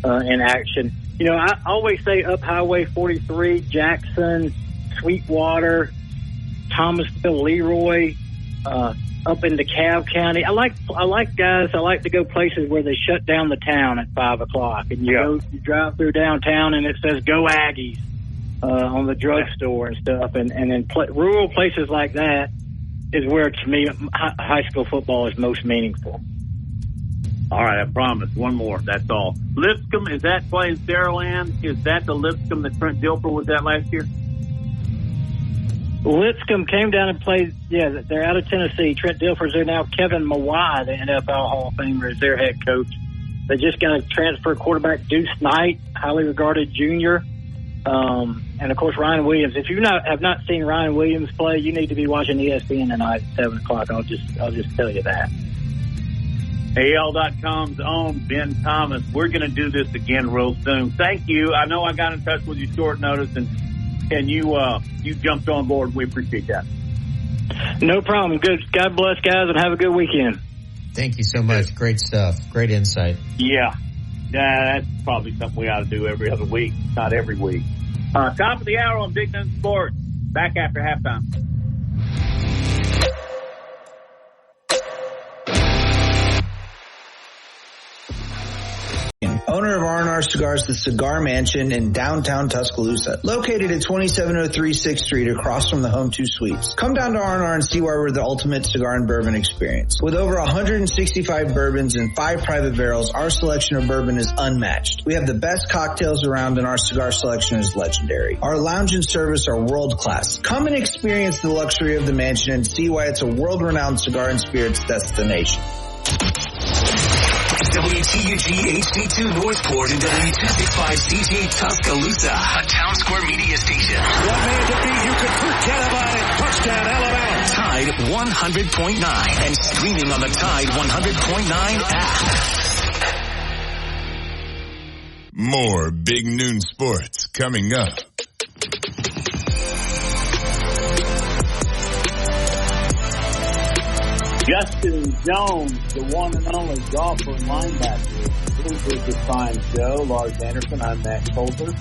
in action. You know, I always say up Highway 43, Jackson, Sweetwater, Thomasville, Leroy, up into DeKalb County. I like to go places where they shut down the town at 5 o'clock, and you drive through downtown and it says "Go Aggies" on the drugstore and stuff, and then rural places like that is where, to me, high school football is most meaningful. All right, I promise. One more. That's all. Lipscomb, is that playing Saraland? Is that the Lipscomb that Trent Dilfer was at last year? Lipscomb came down and played. Yeah, they're out of Tennessee. Trent Dilfer's there now. Kevin Mawai, the NFL Hall of Famer, is their head coach. They just got a transfer quarterback, Deuce Knight, highly regarded junior. And, of course, Ryan Williams. If you have not seen Ryan Williams play, you need to be watching ESPN tonight at 7 o'clock. I'll just tell you that. AL.com's own Ben Thomas. We're going to do this again real soon. Thank you. I know I got in touch with you short notice, and you jumped on board. We appreciate that. No problem. Good. God bless, guys, and have a good weekend. Thank you so much. Great stuff. Great insight. Yeah, that's probably something we ought to do every other week, not every week. Top of the hour on Big Noon Sports. Back after halftime. Owner of R&R Cigars, the Cigar Mansion in downtown Tuscaloosa, located at 2703 6th Street across from the Home 2 Suites. Come down to R&R and see why we're the ultimate cigar and bourbon experience. With over 165 bourbons and 5 private barrels, our selection of bourbon is unmatched. We have the best cocktails around, and our cigar selection is legendary. Our lounge and service are world class. Come and experience the luxury of the mansion and see why it's a world-renowned cigar and spirits destination. WTUG HD2 Northport and W265CG Tuscaloosa, a Town Square media station. One man to beat, you can forget about it. Touchdown, Alabama. Tide 100.9 and streaming on the Tide 100.9 app. More Big Noon Sports coming up. Justin Jones, the one and only golfer and linebacker. This is the fine show. Lars Anderson, I'm Matt Coulter.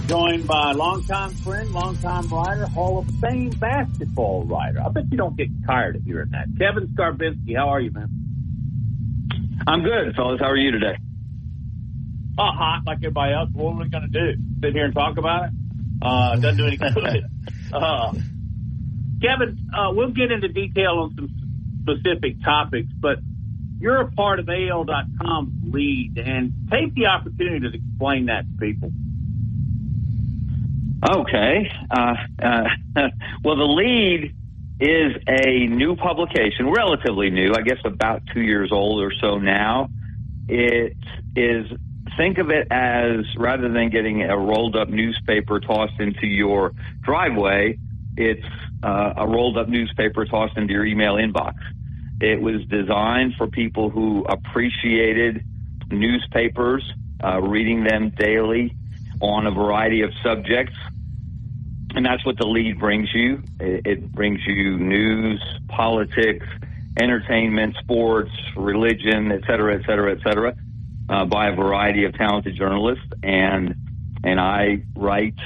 Joined by longtime friend, longtime writer, Hall of Fame basketball writer. I bet you don't get tired of hearing that. Kevin Skarbinski, how are you, man? I'm good, fellas. How are you today? Hot like everybody else. What are we going to do? Sit here and talk about it? Doesn't do any good. Kevin, we'll get into detail on some specific topics, but you're a part of AL.com's lead, and take the opportunity to explain that to people. Okay. Well, the lead is a new publication, relatively new, I guess about 2 years old or so now. It is, think of it as, rather than getting a rolled up newspaper tossed into your driveway, it's a rolled up newspaper tossed into your email inbox. It was designed for people who appreciated newspapers, reading them daily on a variety of subjects. And that's what the lead brings you. It brings you news, politics, entertainment, sports, religion, et cetera, by a variety of talented journalists. And I write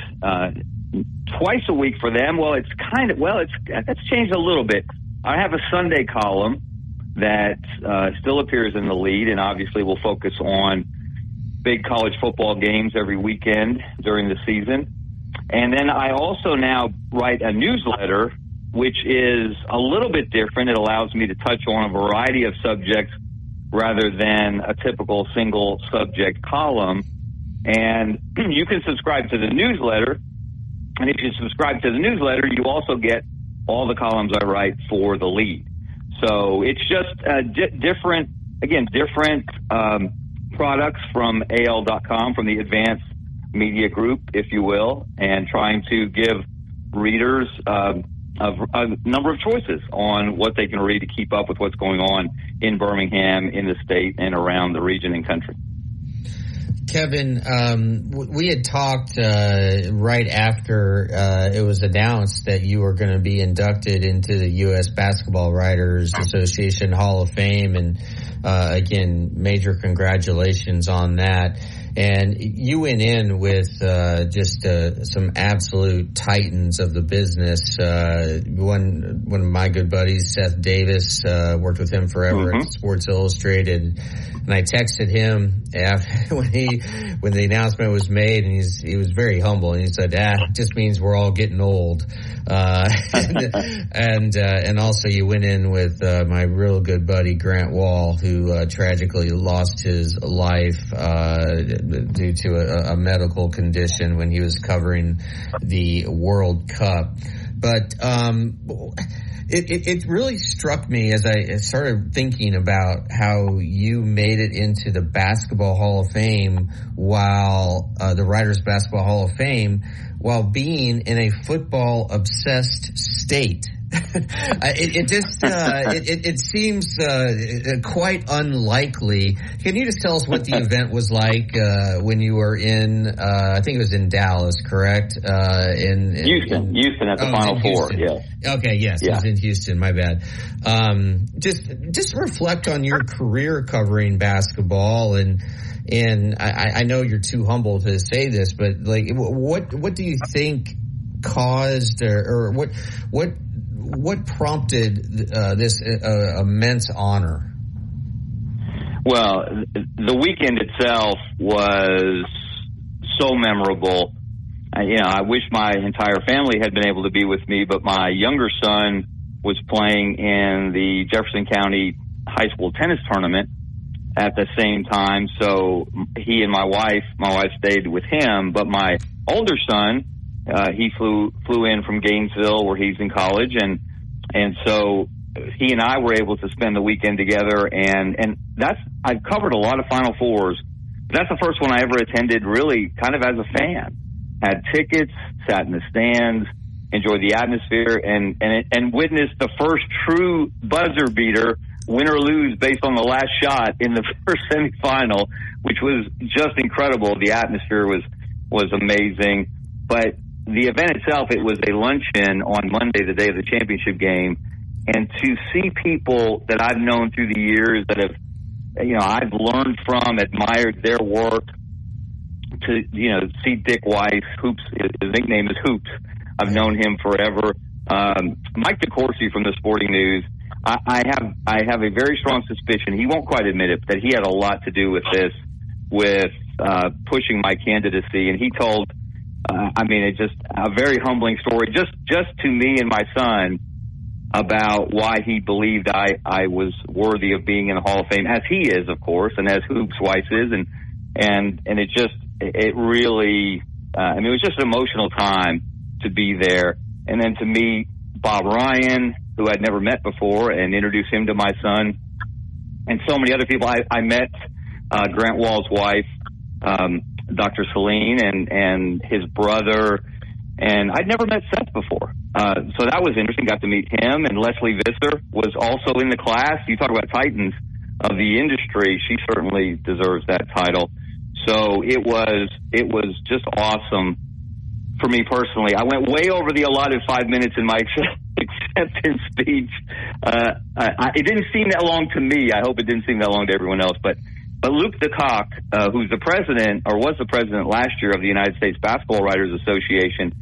twice a week for them. That's changed a little bit. I have a Sunday column that still appears in the lead, and obviously will focus on big college football games every weekend during the season. And then I also now write a newsletter, which is a little bit different. It allows me to touch on a variety of subjects rather than a typical single subject column. And you can subscribe to the newsletter. And if you subscribe to the newsletter, you also get all the columns I write for the lead. So it's just different again, different products from AL.com, from the Advanced Media Group, if you will, and trying to give readers a number of choices on what they can read to keep up with what's going on in Birmingham, in the state, and around the region and country. Kevin, we had talked right after it was announced that you were going to be inducted into the U.S. Basketball Writers Association Hall of Fame, and again, major congratulations on that. And you went in with just some absolute titans of the business. One of my good buddies, Seth Davis, worked with him forever at Sports Illustrated. And I texted him after when the announcement was made, and he was very humble, and he said, it just means we're all getting old. And also you went in with my real good buddy Grant Wall, who tragically lost his life due to a medical condition when he was covering the World Cup. But it really struck me as I started thinking about how you made it into the Basketball Hall of Fame, while the Writers Basketball Hall of Fame, while being in a football obsessed state. It seems quite unlikely. Can you just tell us what the event was like when you were in? I think it was in Dallas, correct? In Houston at the Final Four. Yes. Okay. Yes, yeah. It was in Houston. My bad. Just reflect on your career covering basketball, and I know you're too humble to say this, but like, what do you think caused, or what prompted this immense honor? Well, the weekend itself was so memorable. I wish my entire family had been able to be with me, but my younger son was playing in the Jefferson County High School tennis tournament at the same time. So he and my wife stayed with him, but my older son, he flew in from Gainesville, where he's in college, and so he and I were able to spend the weekend together, and I've covered a lot of Final Fours, but that's the first one I ever attended really kind of as a fan. Had tickets, sat in the stands, enjoyed the atmosphere, and witnessed the first true buzzer beater, win or lose based on the last shot in the first semifinal, which was just incredible. The atmosphere was amazing. But the event itself, it was a luncheon on Monday, the day of the championship game, and to see people that I've known through the years that have, I've learned from, admired their work, to, see Dick Weiss, Hoops, his nickname is Hoops. I've known him forever. Mike DeCourcy from the Sporting News, I have a very strong suspicion, he won't quite admit it, that he had a lot to do with this, with pushing my candidacy. And he told, it's just a very humbling story, just to me and my son, about why he believed I was worthy of being in the Hall of Fame, as he is, of course, and as Hoops Weiss is, and it really, it was just an emotional time to be there, and then to meet Bob Ryan, who I'd never met before, and introduce him to my son, and so many other people. I met Grant Wall's wife, Dr. Celine, and his brother, and I'd never met Seth before. So that was interesting. Got to meet him, and Leslie Visser was also in the class. You talk about titans of the industry. She certainly deserves that title. So it was just awesome for me personally. I went way over the allotted 5 minutes in my acceptance speech. It didn't seem that long to me. I hope it didn't seem that long to everyone else. But Luke DeCock, who's the president, or was the president last year of the United States Basketball Writers Association,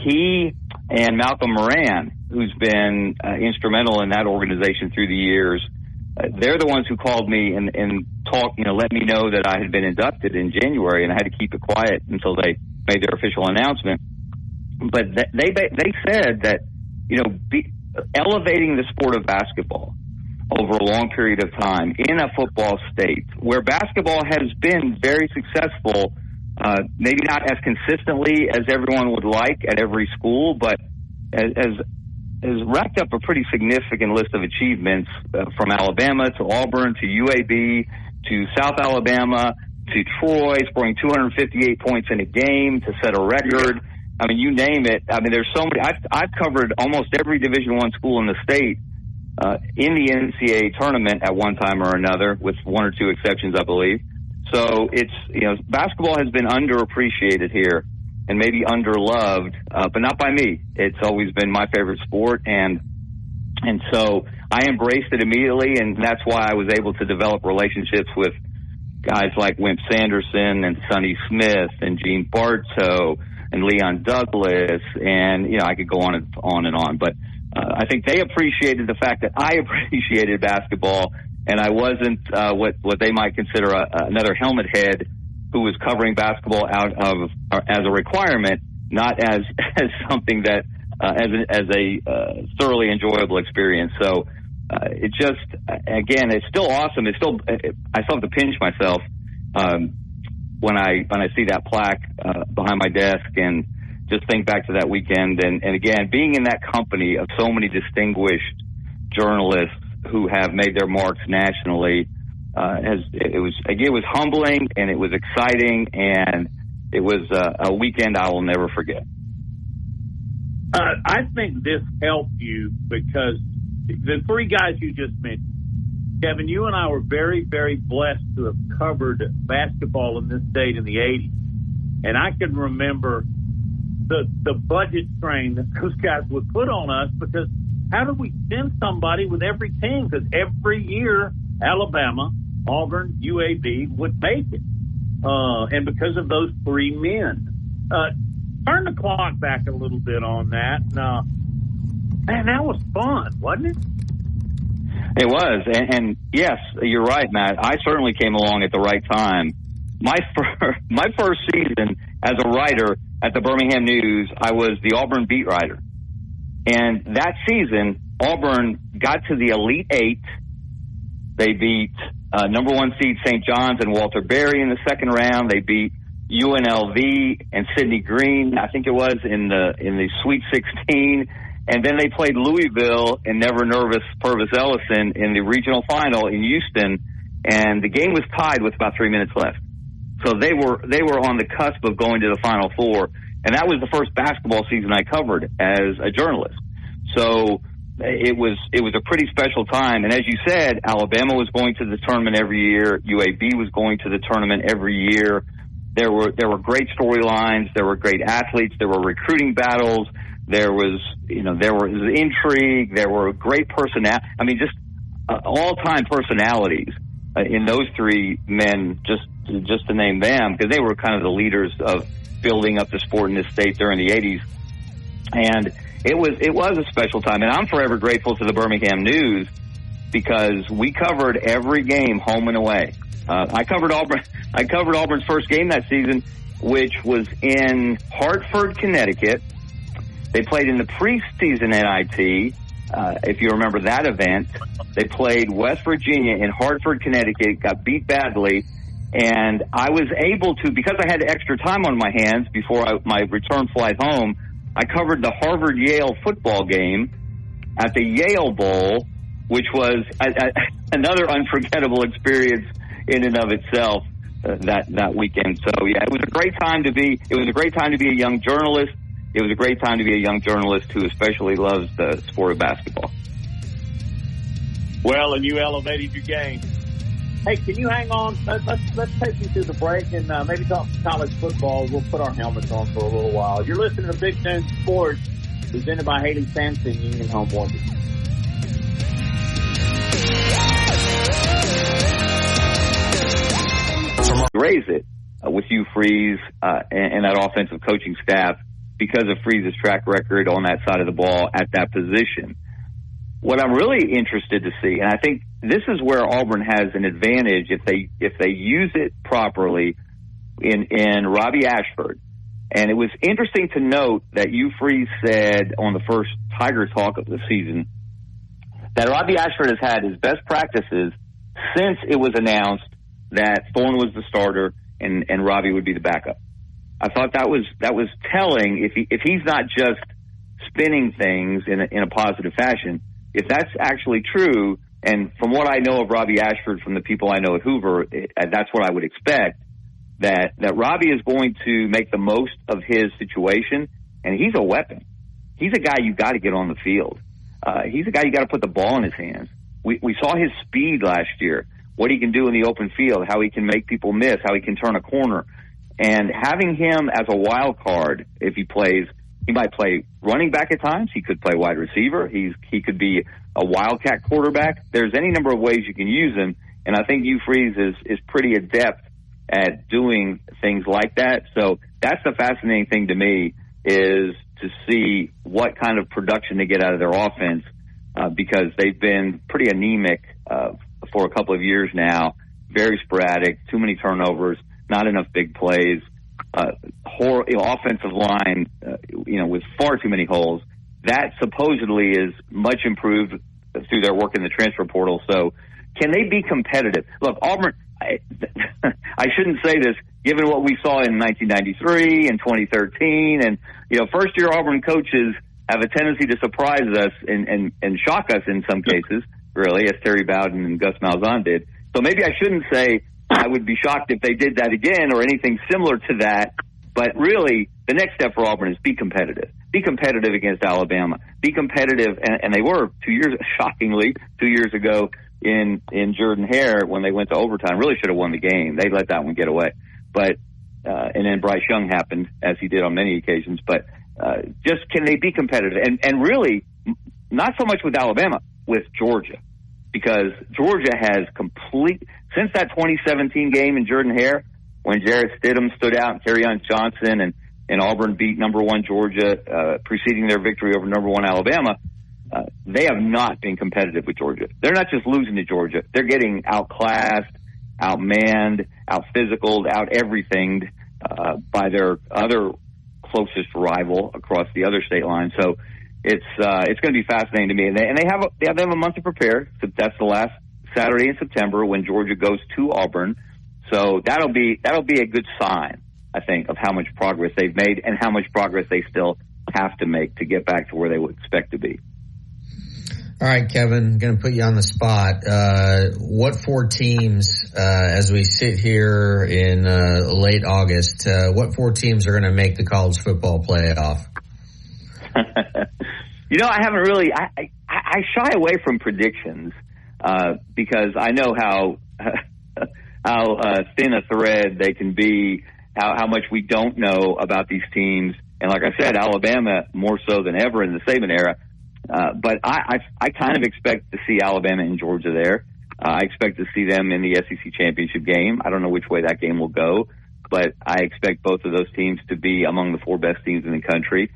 he and Malcolm Moran, who's been instrumental in that organization through the years, they're the ones who called me and talked, let me know that I had been inducted in January, and I had to keep it quiet until they made their official announcement. But they said that, elevating the sport of basketball over a long period of time in a football state where basketball has been very successful, maybe not as consistently as everyone would like at every school, but as has racked up a pretty significant list of achievements from Alabama to Auburn to UAB to South Alabama to Troy, scoring 258 points in a game to set a record. I mean, you name it. I mean, there's so many. I've covered almost every Division I school in the state in the NCAA tournament at one time or another, with one or two exceptions, I believe. So it's, basketball has been underappreciated here and maybe underloved, but not by me. It's always been my favorite sport, and so I embraced it immediately, and that's why I was able to develop relationships with guys like Wimp Sanderson and Sonny Smith and Gene Bartow and Leon Douglas, and I could go on and on. But I think they appreciated the fact that I appreciated basketball, and I wasn't what they might consider another helmet head who was covering basketball out of as a requirement, not as something that as a thoroughly enjoyable experience. So it just, again, it's still awesome. I still have to pinch myself when I see that plaque behind my desk and just think back to that weekend. And again, being in that company of so many distinguished journalists who have made their marks nationally, it was humbling, and it was exciting, and it was a weekend I will never forget. I think this helped you because the three guys you just mentioned, Kevin, you and I were very, very blessed to have covered basketball in this state in the 80s. And I can remember the budget strain that those guys would put on us, because how do we send somebody with every team? Because every year, Alabama, Auburn, UAB would make it. And because of those three men. Turn the clock back a little bit on that. Man, that was fun, wasn't it? It was. And yes, you're right, Matt. I certainly came along at the right time. My first season as a writer at the Birmingham News, I was the Auburn beat writer. And that season, Auburn got to the Elite Eight. They beat number one seed St. John's and Walter Berry in the second round. They beat UNLV and Sidney Green, I think it was, in the Sweet 16. And then they played Louisville and Never Nervous Purvis Ellison in the regional final in Houston. And the game was tied with about 3 minutes left. So they were on the cusp of going to the Final Four. And that was the first basketball season I covered as a journalist. So it was a pretty special time. And as you said, Alabama was going to the tournament every year. UAB was going to the tournament every year. There were great storylines. There were great athletes. There were recruiting battles. There was intrigue. There were great just all-time personalities in those three men, just to name them, because they were kind of the leaders of building up the sport in this state during the 80s. And it was a special time. And I'm forever grateful to the Birmingham News, because we covered every game home and away. I covered Auburn's first game that season, which was in Hartford, Connecticut. They played in the preseason NIT, if you remember that event. They played West Virginia in Hartford, Connecticut, got beat badly, and I was able to, because I had extra time on my hands before my return flight home, I covered the Harvard-Yale football game at the Yale Bowl, which was another unforgettable experience in and of itself that weekend. So yeah, it was a great time to be a young journalist. It was a great time to be a young journalist who especially loves the sport of basketball. Well, and you elevated your game. Hey, can you hang on? Let's take you through the break and maybe talk college football. We'll put our helmets on for a little while. You're listening to Big Noon Sports, presented by Haley Sampson, Union Home Mortgage. Raise it with Hugh Freeze and that offensive coaching staff, because of Freeze's track record on that side of the ball at that position. What I'm really interested to see, and I think this is where Auburn has an advantage if they use it properly in Robbie Ashford. And it was interesting to note that Hugh Freeze said on the first Tiger Talk of the season that Robbie Ashford has had his best practices since it was announced that Thorne was the starter and Robbie would be the backup. I thought that was telling. If he's not just spinning things in a positive fashion. If that's actually true, and from what I know of Robbie Ashford, from the people I know at Hoover, that's what I would expect, that Robbie is going to make the most of his situation, and he's a weapon. He's a guy you got to get on the field. He's a guy you got to put the ball in his hands. We saw his speed last year, what he can do in the open field, how he can make people miss, how he can turn a corner. And having him as a wild card, if he plays, he might play running back at times. He could play wide receiver. He could be a wildcat quarterback. There's any number of ways you can use him, and I think Hugh Freeze is pretty adept at doing things like that. So that's the fascinating thing to me, is to see what kind of production they get out of their offense, because they've been pretty anemic for a couple of years now, very sporadic, too many turnovers, not enough big plays, offensive line, with far too many holes. That supposedly is much improved through their work in the transfer portal. So can they be competitive? Look, Auburn, I shouldn't say this, given what we saw in 1993 and 2013, and first-year Auburn coaches have a tendency to surprise us and shock us in some cases, really, as Terry Bowden and Gus Malzahn did. So maybe I shouldn't say I would be shocked if they did that again or anything similar to that. But really, the next step for Auburn is be competitive. Be competitive against Alabama. Be competitive, and they were 2 years, shockingly, 2 years ago in Jordan-Hare when they went to overtime. Really should have won the game. They let that one get away. But and then Bryce Young happened, as he did on many occasions. But just can they be competitive? And really, not so much with Alabama, with Georgia. Because Georgia has since that 2017 game in Jordan-Hare, when Jarrett Stidham stood out and Kerryon Johnson and Auburn beat number 1 Georgia, preceding their victory over number 1 Alabama, they have not been competitive with Georgia. They're not just losing to Georgia. They're getting outclassed, outmanned, out-physicaled, out-everythinged by their other closest rival across the other state line. So it's going to be fascinating to me. And they have a month to prepare. So that's the last Saturday in September when Georgia goes to Auburn. So that'll be a good sign, I think, of how much progress they've made and how much progress they still have to make to get back to where they would expect to be. All right, Kevin, I'm going to put you on the spot. What 4 teams, as we sit here in late August, what 4 teams are going to make the college football playoff? I haven't really. I shy away from predictions because I know how thin a thread they can be, how much we don't know about these teams. And like I said, Alabama more so than ever in the Saban era. But I kind of expect to see Alabama and Georgia there. I expect to see them in the SEC championship game. I don't know which way that game will go, but I expect both of those teams to be among the 4 best teams in the country.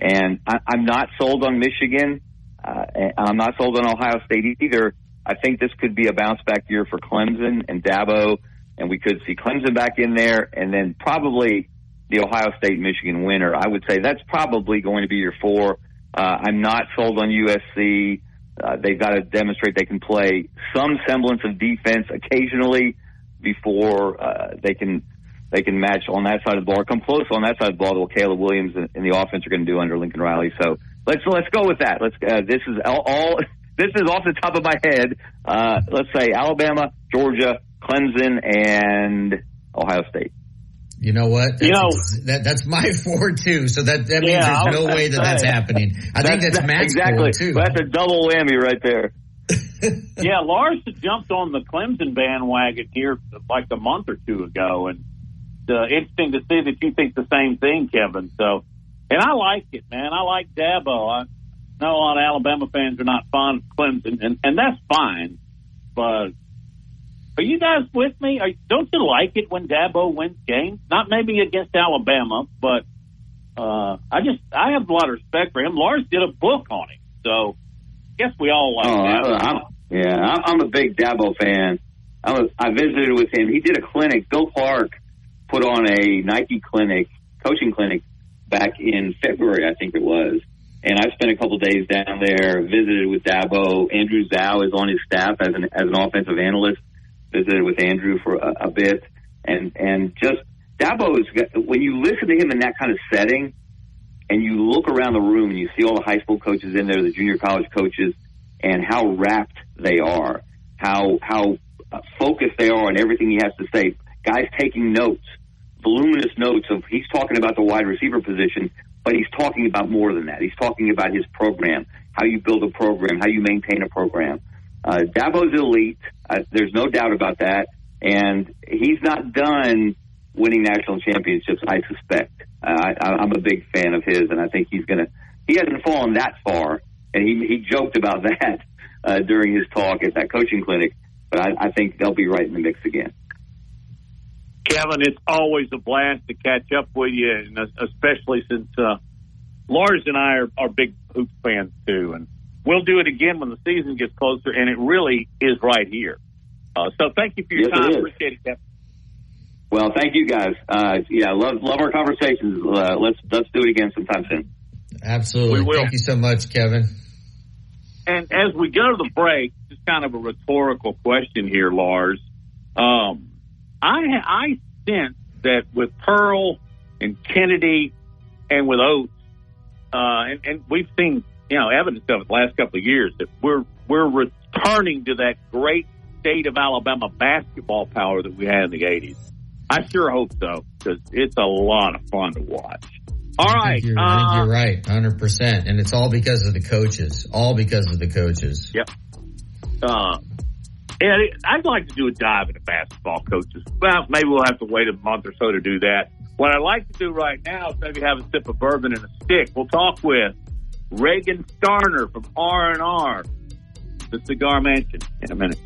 And I'm not sold on Michigan. And I'm not sold on Ohio State either. I think this could be a bounce-back year for Clemson and Dabo, and we could see Clemson back in there, and then probably the Ohio State-Michigan winner. I would say that's probably going to be your 4. I'm not sold on USC. They've got to demonstrate they can play some semblance of defense occasionally before they can match on that side of the ball or come close on that side of the ball to what Caleb Williams and the offense are going to do under Lincoln Riley. So let's go with that. This is all. This is off the top of my head. Let's say Alabama, Georgia, Clemson, and Ohio State. You know what? That's my 4 too. So that means there's no way that's happening. I think that's Matt's 4 too. That's a double whammy right there. Yeah, Lars jumped on the Clemson bandwagon here like a month or 2 ago, and interesting to see that you think the same thing, Kevin. So, and I like it, man. I like Dabo. I know a lot of Alabama fans are not fond of Clemson, and that's fine. But are you guys with me? Don't you like it when Dabo wins games? Not maybe against Alabama, but I have a lot of respect for him. Lars did a book on him, so I guess we all like Dabo. I'm a big Dabo fan. I visited with him. He did a clinic. Bill Clark put on a Nike coaching clinic back in February, I think it was. And I spent a couple of days down there, visited with Dabo. Andrew Zhao is on his staff as an offensive analyst. Visited with Andrew for a bit. And just Dabo is, when you listen to him in that kind of setting, and you look around the room and you see all the high school coaches in there, the junior college coaches, and how rapt they are, how focused they are on everything he has to say. Guys taking notes, voluminous notes of he's talking about the wide receiver position, but he's talking about more than that. He's talking about his program, how you build a program, how you maintain a program. Dabo's elite. There's no doubt about that. And he's not done winning national championships, I suspect. I'm a big fan of his, and I think he hasn't fallen that far. And he joked about that during his talk at that coaching clinic. But I think they'll be right in the mix again. Kevin, it's always a blast to catch up with you, and especially since Lars and I are big Hoops fans too. And we'll do it again when the season gets closer, and it really is right here. So thank you for your time. Appreciate it, Kevin. Well, thank you guys. Love our conversations. Let's do it again sometime soon. Absolutely. Thank you so much, Kevin. And as we go to the break, just kind of a rhetorical question here, Lars. I sense that with Pearl and Kennedy and with Oates, and we've seen evidence of it the last couple of years, that we're returning to that great state of Alabama basketball power that we had in the 80s. I sure hope so, because it's a lot of fun to watch. All right. I think you're right, 100%. And it's all because of the coaches. Yep. And I'd like to do a dive into basketball coaches. Well, maybe we'll have to wait a month or so to do that. What I'd like to do right now is maybe have a sip of bourbon and a stick. We'll talk with Reagan Starner from R&R, the Cigar Mansion, in a minute.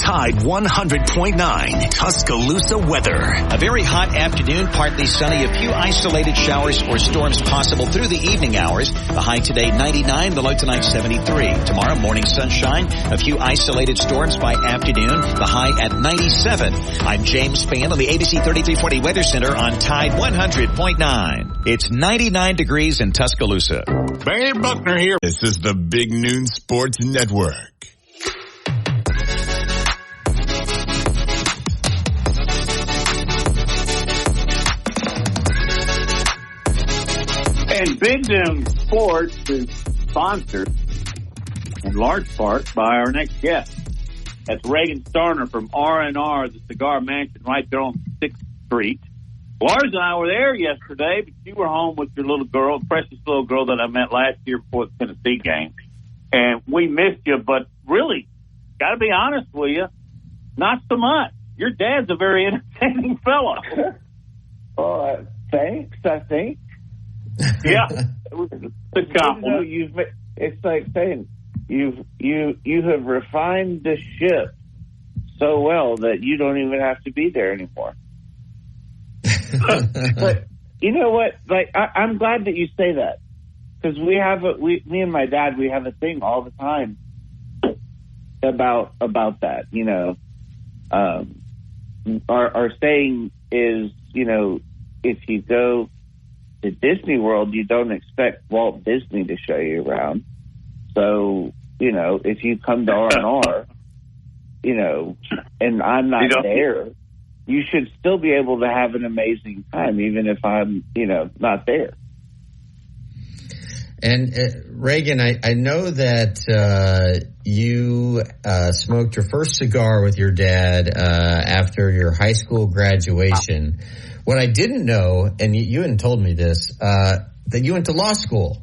Tide 100.9 Tuscaloosa weather. A very hot afternoon, partly sunny, a few isolated showers or storms possible through the evening hours. The high today 99, the low tonight 73. Tomorrow morning sunshine, a few isolated storms by afternoon, the high at 97. I'm James Spann on the ABC 3340 Weather Center on Tide 100.9. It's 99 degrees in Tuscaloosa. Barry Buckner here. This is the Big Noon Sports Network. And Big Noon Sports is sponsored in large part by our next guest. That's Reagan Starner from R&R, the Cigar Mansion, right there on 6th Street. Lars and I were there yesterday, but you were home with your little girl, precious little girl that I met last year before the Tennessee game. And we missed you, but really, got to be honest with you, not so much. Your dad's a very entertaining fellow. Thanks, I think. Yeah, it's like saying you have refined the ship so well that you don't even have to be there anymore. But you know what? Like I'm glad that you say that, because me and my dad, we have a thing all the time about that. You know, our saying is, if you go to Disney World, you don't expect Walt Disney to show you around. So, if you come to R&R, and I'm not there, you should still be able to have an amazing time, even if I'm, not there. And Reagan, I know that you smoked your first cigar with your dad after your high school graduation. What I didn't know, and you hadn't told me this, that you went to law school.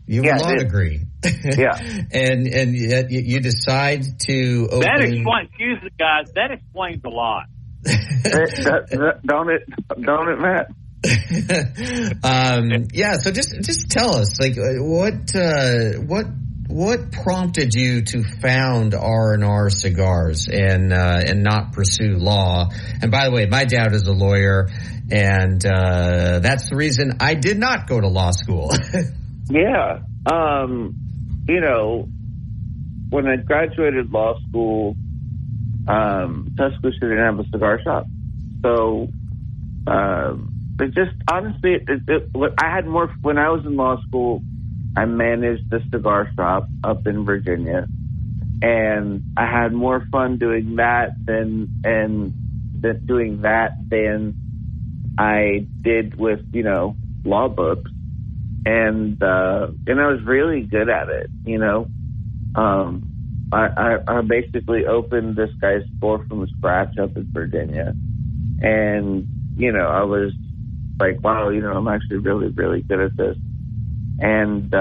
You have a law degree. Yeah. and you decide to open... That explains, excuse me, guys, that explains a lot. Don't it, Matt? So just tell us, like, what prompted you to found R&R Cigars and not pursue law? And by the way, my dad is a lawyer, and that's the reason I did not go to law school. Yeah. When I graduated law school, Tuscaloosa didn't have a cigar shop. So, it just, honestly, I had more, when I was in law school, I managed the cigar shop up in Virginia, and I had more fun doing that than doing that than I did with, law books. And I was really good at it, I basically opened this guy's store from scratch up in Virginia. And, I was like, wow, I'm actually really, really good at this. And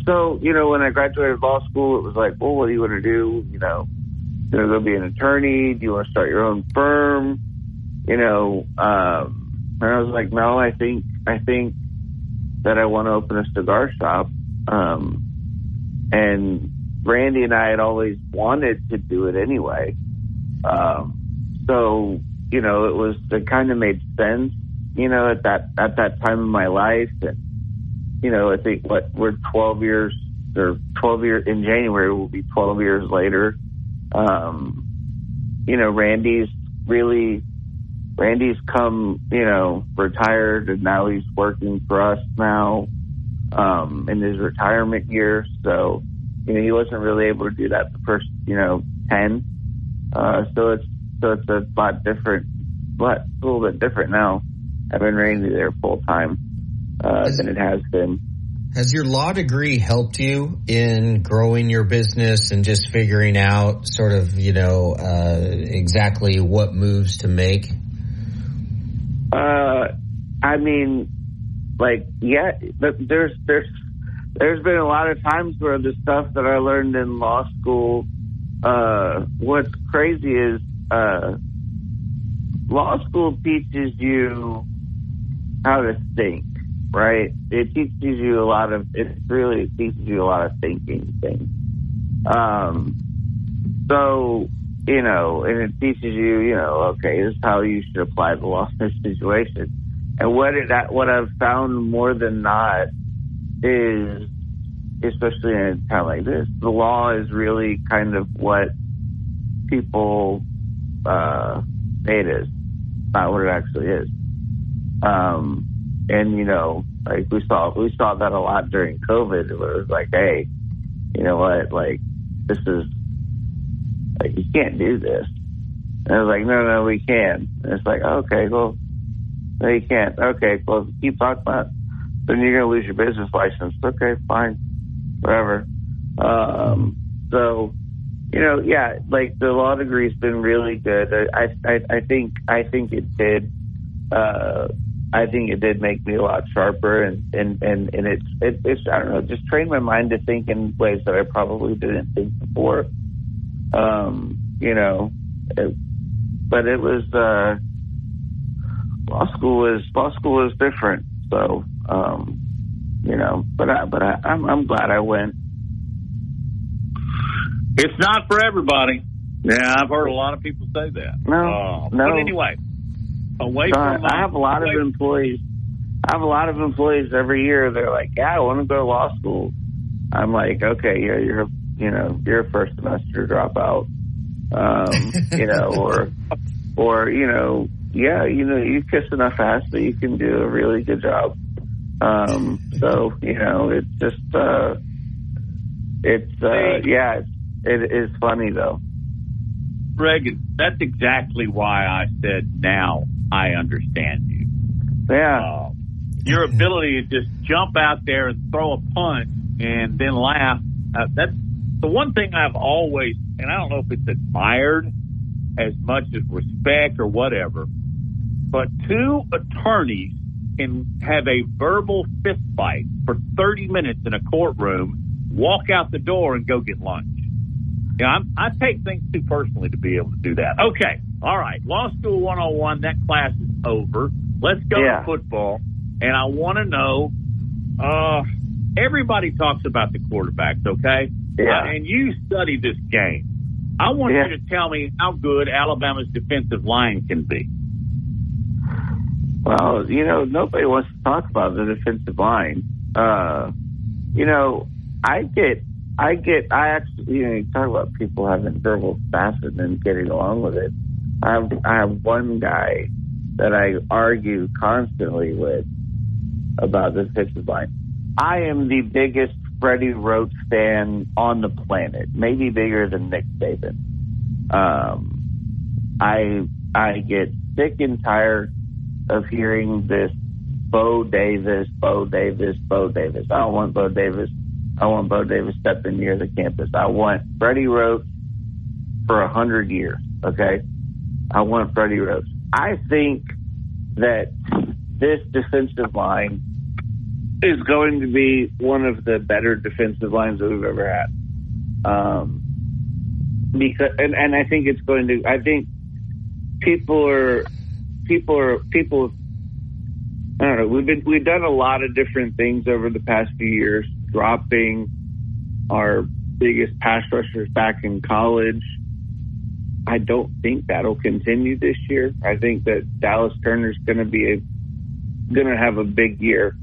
so, when I graduated law school, it was like, well, what do you want to do? You going to go be an attorney? Do you want to start your own firm? And I was like, no, I think that I want to open a cigar shop. And Randy and I had always wanted to do it anyway. So, it kind of made sense, at that time in my life. And, I think we're 12 years in January will be 12 years later. Randy's come, retired, and now he's working for us now, in his retirement year. So, he wasn't really able to do that the first, 10. So it's a lot different, a little bit different now, having Randy there full time, than it has been. Has your law degree helped you in growing your business and just figuring out sort of, exactly what moves to make? There's been a lot of times where the stuff that I learned in law school, what's crazy is, law school teaches you how to think, right? It teaches you a lot of thinking things. And it teaches you, okay, this is how you should apply the law in this situation. And what I've found more than not is, especially in a time like this, the law is really kind of what people say it is, not what it actually is. Like we saw that a lot during COVID, where it was like, hey, you know what, like, this is, like, you can't do this. And I was like, no, we can. And it's like, okay, well, no, you can't. Okay, well, if you keep talking about it, then you're going to lose your business license. Okay, fine, whatever. Like, the law degree's been really good. I think it did. I think it did make me a lot sharper, and it's I don't know, just trained my mind to think in ways that I probably didn't think before. But it was law school was different. So but I'm glad I went. It's not for everybody. Yeah, I've heard a lot of people say that. No. But anyway, I have a lot of employees. Every year. They're like, "Yeah, I want to go to law school." I'm like, "Okay, yeah, you're a first semester dropout." You kiss enough ass that you can do a really good job. It's just, it is funny though. Reagan, that's exactly why I said now I understand you. Yeah. Your ability to just jump out there and throw a punch and then laugh. That's the one thing I've always, and I don't know if it's admired as much as respect or whatever, but two attorneys can have a verbal fist fight for 30 minutes in a courtroom, walk out the door and go get lunch. I take things too personally to be able to do that. Okay. All right. Law School 101, that class is over. Let's go to football. And I want to know, everybody talks about the quarterbacks, okay? Yeah. And you study this game. I want you to tell me how good Alabama's defensive line can be. Well, nobody wants to talk about the defensive line. You talk about people having verbal spasms and getting along with it. I have one guy that I argue constantly with about the defensive line. I am the biggest Freddie Roach fan on the planet, maybe bigger than Nick Saban. I I get sick and tired of hearing this Bo Davis, Bo Davis, Bo Davis. I don't want Bo Davis. I want Bo Davis stepping near the campus. I want Freddie Roach for 100 years, okay? I want Freddie Roach. I think that this defensive line is going to be one of the better defensive lines that we've ever had. Because I think it's going to. I think people. I don't know. We've done a lot of different things over the past few years, dropping our biggest pass rushers back in college. I don't think that'll continue this year. I think that Dallas Turner's going to have a big year.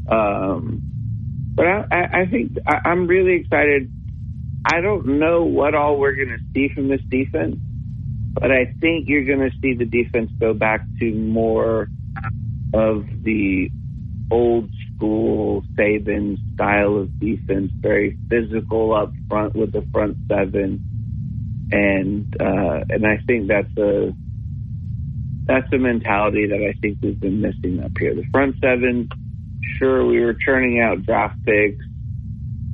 But I think I'm really excited. I don't know what all we're going to see from this defense, but I think you're going to see the defense go back to more of the old school Saban style of defense, very physical up front with the front seven. And I think that's a mentality that I think we've been missing up here. The front seven, sure, we were churning out draft picks,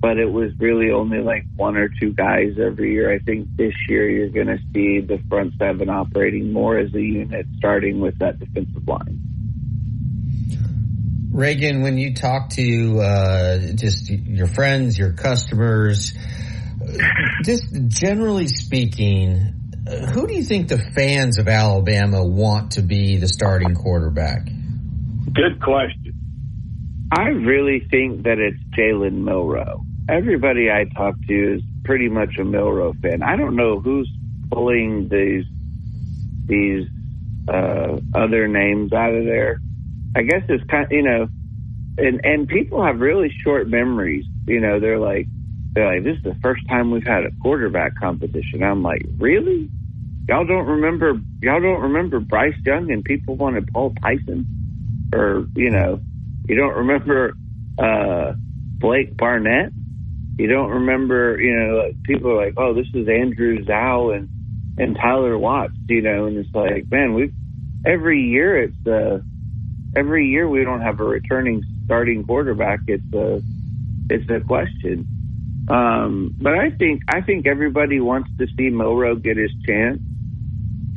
but it was really only like one or two guys every year. I think this year you're going to see the front seven operating more as a unit, starting with that defensive line. Reagan, when you talk to just your friends, your customers, just generally speaking, who do you think the fans of Alabama want to be the starting quarterback? Good question. I really think that it's Jalen Milroe. Everybody I talk to is pretty much a Milroe fan. I don't know who's pulling these other names out of there. I guess it's kind of, and people have really short memories. They're like, this is the first time we've had a quarterback competition. I'm like, really? Y'all don't remember Bryce Young and people wanted Paul Tyson? Or, you don't remember Blake Barnett? You don't remember, people are like, oh, this is Andrew Zhao and Tyler Watts, and it's like, man, every year we don't have a returning starting quarterback. It's a question. But I think everybody wants to see Milroe get his chance.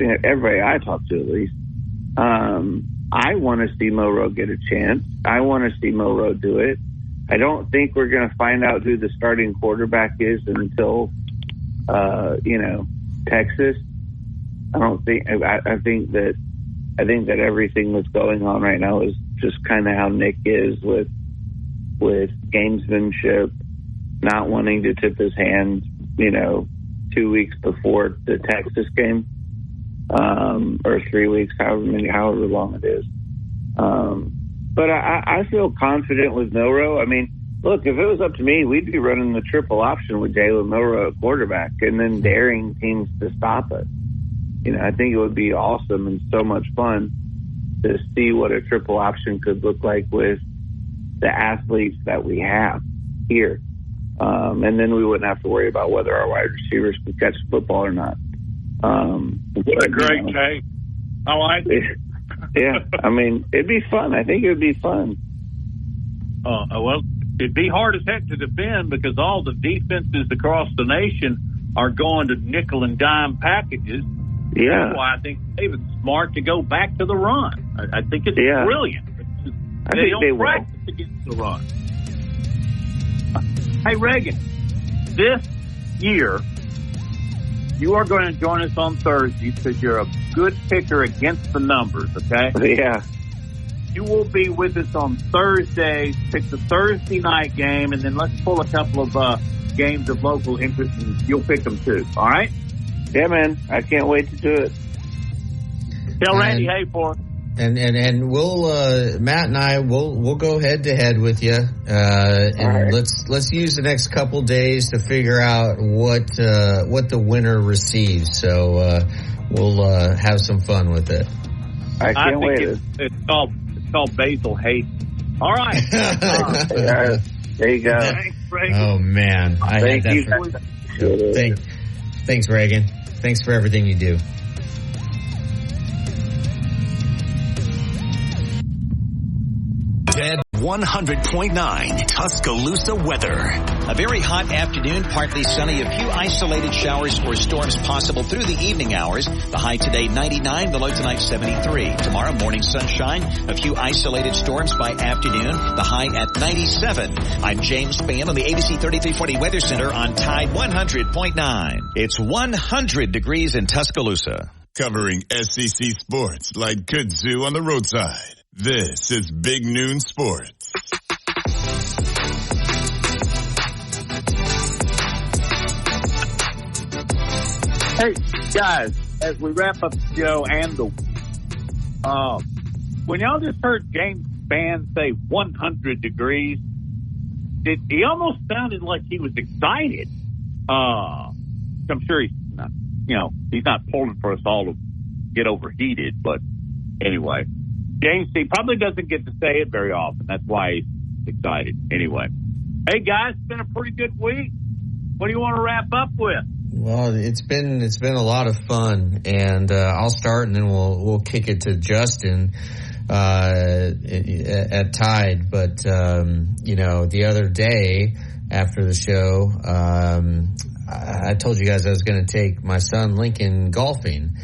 Everybody I talk to, at least. I want to see Milroe get a chance. I want to see Milroe do it. I don't think we're going to find out who the starting quarterback is until, Texas. I think that everything that's going on right now is just kind of how Nick is with gamesmanship, not wanting to tip his hand, 2 weeks before the Texas game, or 3 weeks, however long it is. But I feel confident with Milroe. I mean, look, if it was up to me, we'd be running the triple option with Jalen Milroe at quarterback and then daring teams to stop us. I think it would be awesome and so much fun to see what a triple option could look like with the athletes that we have here. And then we wouldn't have to worry about whether our wide receivers could catch the football or not. What a great take. I like it. Yeah, I mean, it'd be fun. I think it would be fun. Well, it'd be hard as heck to defend because all the defenses across the nation are going to nickel and dime packages. Yeah. That's why I think David's smart to go back to the run. I think it's brilliant. They don't practice against the run. Hey, Reagan, this year, you are going to join us on Thursday because you're a good picker against the numbers, okay? Yeah. You will be with us on Thursday, pick the Thursday night game, and then let's pull a couple of games of local interest, and you'll pick them too, all right? Yeah, man. I can't wait to do it. Tell Randy hey for it. And we'll Matt and I we'll go head to head with you, and let's use the next couple days to figure out what the winner receives. So we'll have some fun with it. I can't wait. It's called Basil Hate. All right. There you go. Thanks, Reagan. Oh man, Thank you. Thanks, Reagan. Thanks for everything you do. 100.9 Tuscaloosa weather. A very hot afternoon, partly sunny, a few isolated showers or storms possible through the evening hours. The high today 99, the low tonight 73. Tomorrow morning sunshine, a few isolated storms by afternoon, the high at 97. I'm James Spann on the ABC 3340 Weather Center on Tide 100.9. It's 100 degrees in Tuscaloosa. Covering SEC sports like kudzu on the roadside. This is Big Noon Sports. Hey, guys, as we wrap up the show and the when y'all just heard James Spann say 100 degrees, he almost sounded like he was excited. I'm sure he's not, he's not pulling for us all to get overheated, but anyway, James, he probably doesn't get to say it very often. That's why he's excited. Anyway, hey guys, it's been a pretty good week. What do you want to wrap up with? Well, it's been a lot of fun, and I'll start, and then we'll kick it to Justin at Tide. But the other day after the show, I told you guys I was going to take my son Lincoln golfing,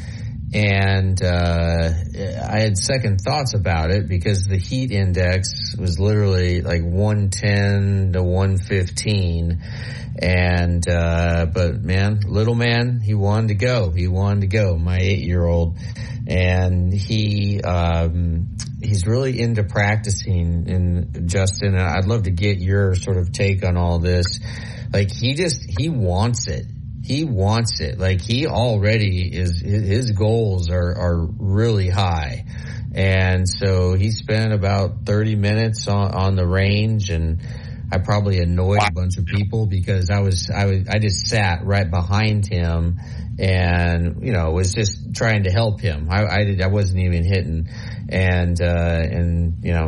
and I had second thoughts about it because the heat index was literally like 110 to 115. And, but man, little man, he wanted to go. My 8-year-old. And he's really into practicing. And Justin, I'd love to get your sort of take on all this. Like he wants it. He wants it. Like he already his goals are really high. And so he spent about 30 minutes on the range, and I probably annoyed a bunch of people because I just sat right behind him and, was just trying to help him. I wasn't even hitting and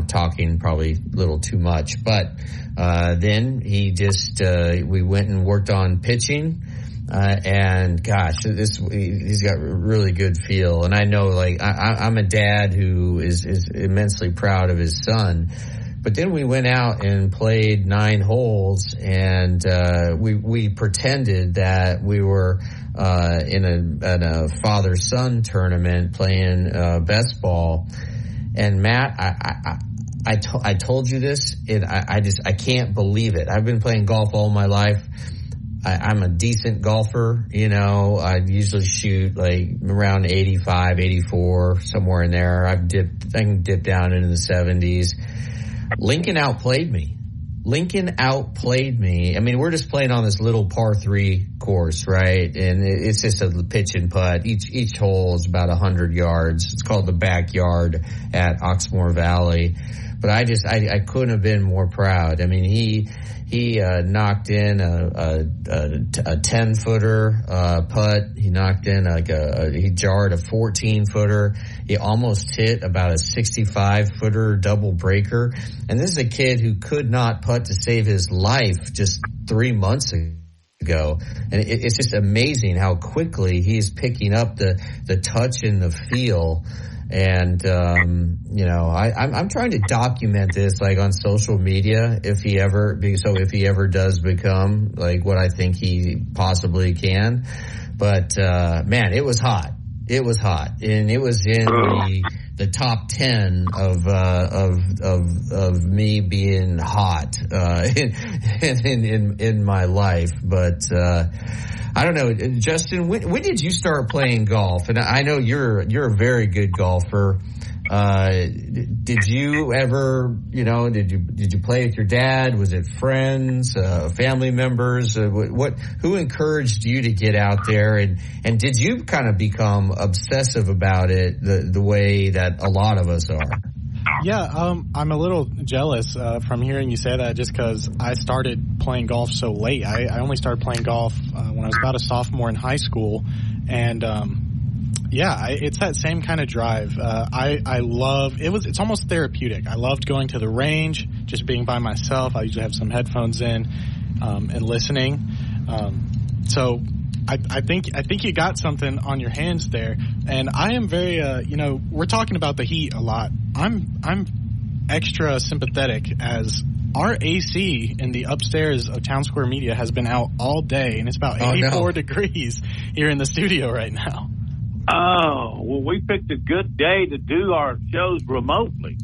talking probably a little too much. But, then he just, we went and worked on pitching. And gosh, he's got really good feel. And I know, like, I'm a dad who is immensely proud of his son. But then we went out and played 9 holes, and we pretended that we were in a father-son tournament playing best ball. And Matt, I told you this, and I can't believe it. I've been playing golf all my life. I'm a decent golfer, I usually shoot like around 85, 84, somewhere in there. I can dip down into the 70s. Lincoln outplayed me. I mean, we're just playing on this little par 3 course, right? And it's just a pitch and putt. Each hole is about 100 yards. It's called the Backyard at Oxmoor Valley. But I couldn't have been more proud. I mean, he knocked in a 10-footer putt. He knocked in he jarred a 14-footer. He almost hit about a 65-footer double breaker. And this is a kid who could not putt to save his life just 3 months ago. And it's just amazing how quickly he's picking up the touch and the feel. And, I'm trying to document this like on social media if he ever does become like what I think he possibly can. But, man, it was hot. And it was in the top 10 of me being hot, in my life. But, I don't know, Justin, when did you start playing golf? And I know you're a very good golfer. Did you ever, did you play with your dad? Was it friends, family members? Who encouraged you to get out there? And did you kind of become obsessive about it the way that a lot of us are? Yeah, I'm a little jealous from hearing you say that just because I started playing golf so late. I only started playing golf when I was about a sophomore in high school. And, it's that same kind of drive. I love – it's almost therapeutic. I loved going to the range, just being by myself. I usually have some headphones in and listening. So I think you got something on your hands there. And I am very, we're talking about the heat a lot. I'm extra sympathetic as our AC in the upstairs of Town Square Media has been out all day, and it's about 84 degrees here in the studio right now. Oh, well, we picked a good day to do our shows remotely.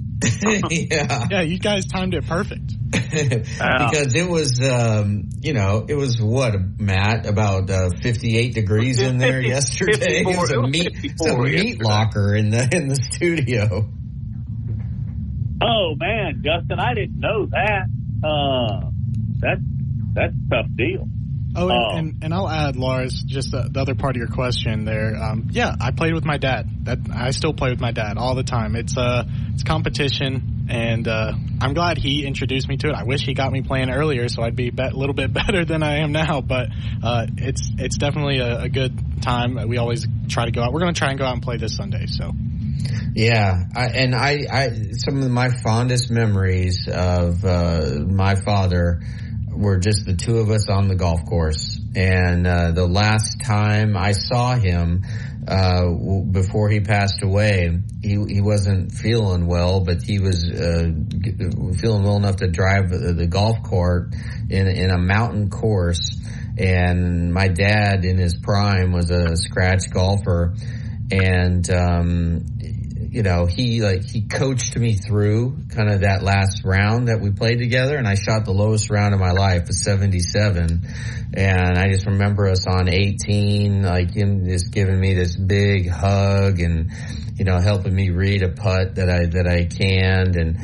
Yeah, you guys timed it perfect. Because it was, it was what, Matt, about 58 degrees in there yesterday. It was a meat locker in the studio. Oh man, Justin, I didn't know that. That's a tough deal. Oh, and I'll add, Lars, just the other part of your question there. I played with my dad. I still play with my dad all the time. It's competition, and I'm glad he introduced me to it. I wish he got me playing earlier, so I'd be a little bit better than I am now. But it's definitely a good time. We always try to go out. We're going to try and go out and play this Sunday. So. Yeah, I some of my fondest memories of my father were just the two of us on the golf course. And the last time I saw him before he passed away, he wasn't feeling well, but he was feeling well enough to drive the golf cart in a mountain course. And my dad, in his prime, was a scratch golfer. And he coached me through kind of that last round that we played together, and I shot the lowest round of my life, a 77. And I just remember us on 18, like him just giving me this big hug and, helping me read a putt that I canned. And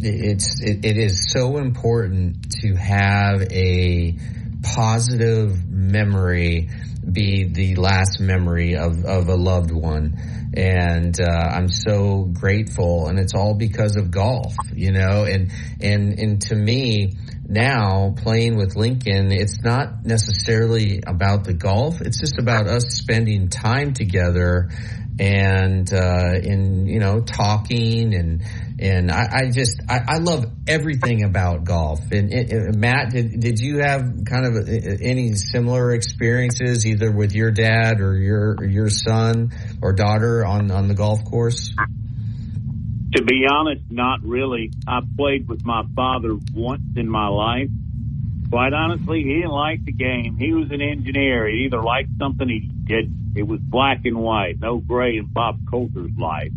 it is so important to have a positive memory be the last memory of a loved one. And I'm so grateful, and it's all because of golf, and to me now, playing with Lincoln, it's not necessarily about the golf. It's just about us spending time together and talking, and I love everything about golf. And Matt, did you have kind of any similar experiences either with your dad or your son or daughter on the golf course? To be honest, not really. I played with my father once in my life. Quite honestly, he didn't like the game. He was an engineer. He either liked something he did. It was black and white, no gray in Bob Coulter's life.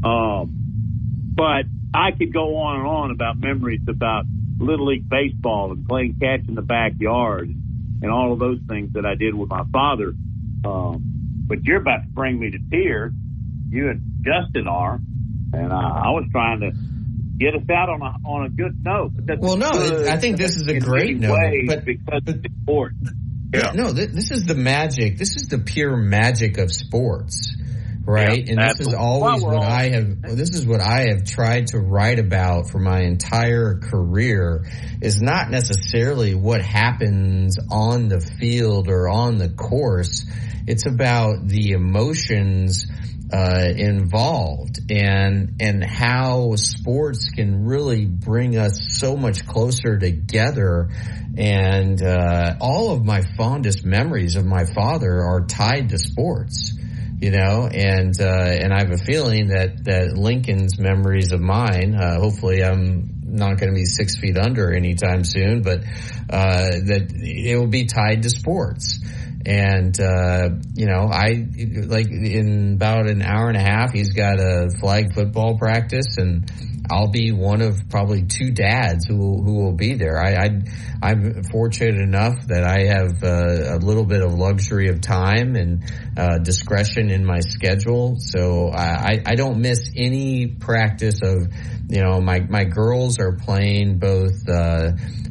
But I could go on and on about memories about Little League baseball and playing catch in the backyard and all of those things that I did with my father. But you're about to bring me to tears. You and Justin are. And I was trying to get us out on a good note. I think this is a great note. But because it's important. Yeah. No, this is the magic. This is the pure magic of sports, right? Yeah, and this is always what I have. This is what I have tried to write about for my entire career. Is not necessarily what happens on the field or on the course. It's about the emotions involved and how sports can really bring us so much closer together. And all of my fondest memories of my father are tied to sports, and I have a feeling that Lincoln's memories of mine, hopefully I'm not going to be 6 feet under anytime soon, but that it will be tied to sports. And, I like in about an hour and a half, he's got a flag football practice, and I'll be one of probably two dads who will be there. I'm fortunate enough that I have a little bit of luxury of time and discretion in my schedule. So I don't miss any practice of, my girls are playing both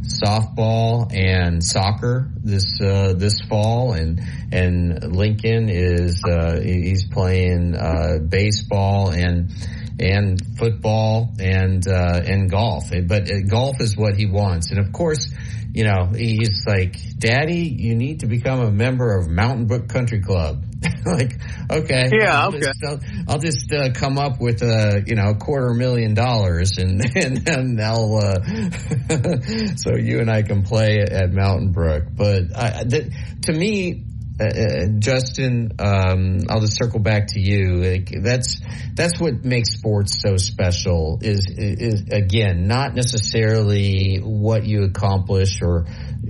softball and soccer this fall, and Lincoln is he's playing baseball and football and golf. But golf is what he wants. And of course, he's like, Daddy, you need to become a member of Mountain Brook Country Club. Like, okay. Yeah, I'll just come up with $250,000 and I'll so you and I can play at Mountain Brook. But to me, Justin, I'll just circle back to you. That's what makes sports so special is again, not necessarily what you accomplish or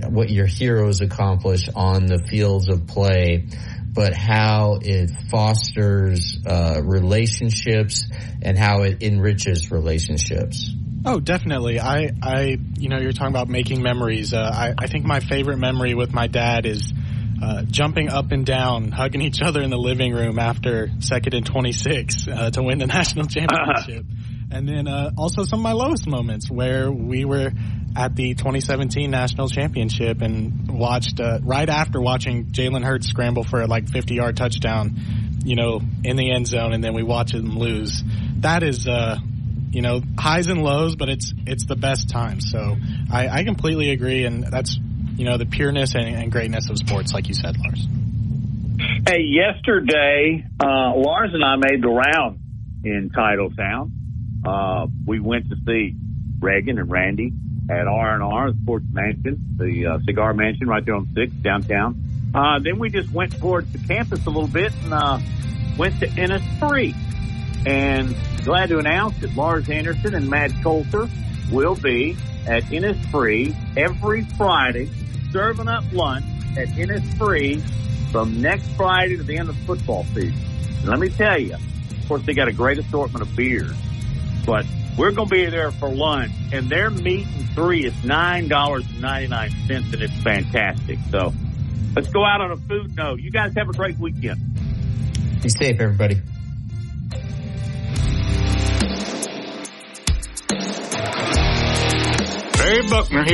what your heroes accomplish on the fields of play, but how it fosters relationships and how it enriches relationships. Oh, definitely. You're talking about making memories. I think my favorite memory with my dad is jumping up and down, hugging each other in the living room after 2nd and 26 to win the national championship. And then also some of my lowest moments where we were at the 2017 national championship and watched right after watching Jalen Hurts scramble for a 50-yard touchdown, in the end zone, and then we watch him lose. That is highs and lows, but it's the best time. So I completely agree, and that's the pureness and greatness of sports, like you said, Lars. Hey, yesterday, Lars and I made the round in Titletown. We went to see Reagan and Randy at R&R, the Sports Mansion, the Cigar Mansion right there on 6th downtown. Then we just went towards the campus a little bit and went to Innisfree. And glad to announce that Lars Anderson and Matt Coulter will be at Innisfree every Friday, serving up lunch at Innisfree from next Friday to the end of the football season. And let me tell you, of course, they got a great assortment of beers, but we're going to be there for lunch, and their meat and three is $9.99, and it's fantastic. So let's go out on a food note. You guys have a great weekend. Be safe, everybody. Hey, Buckner here.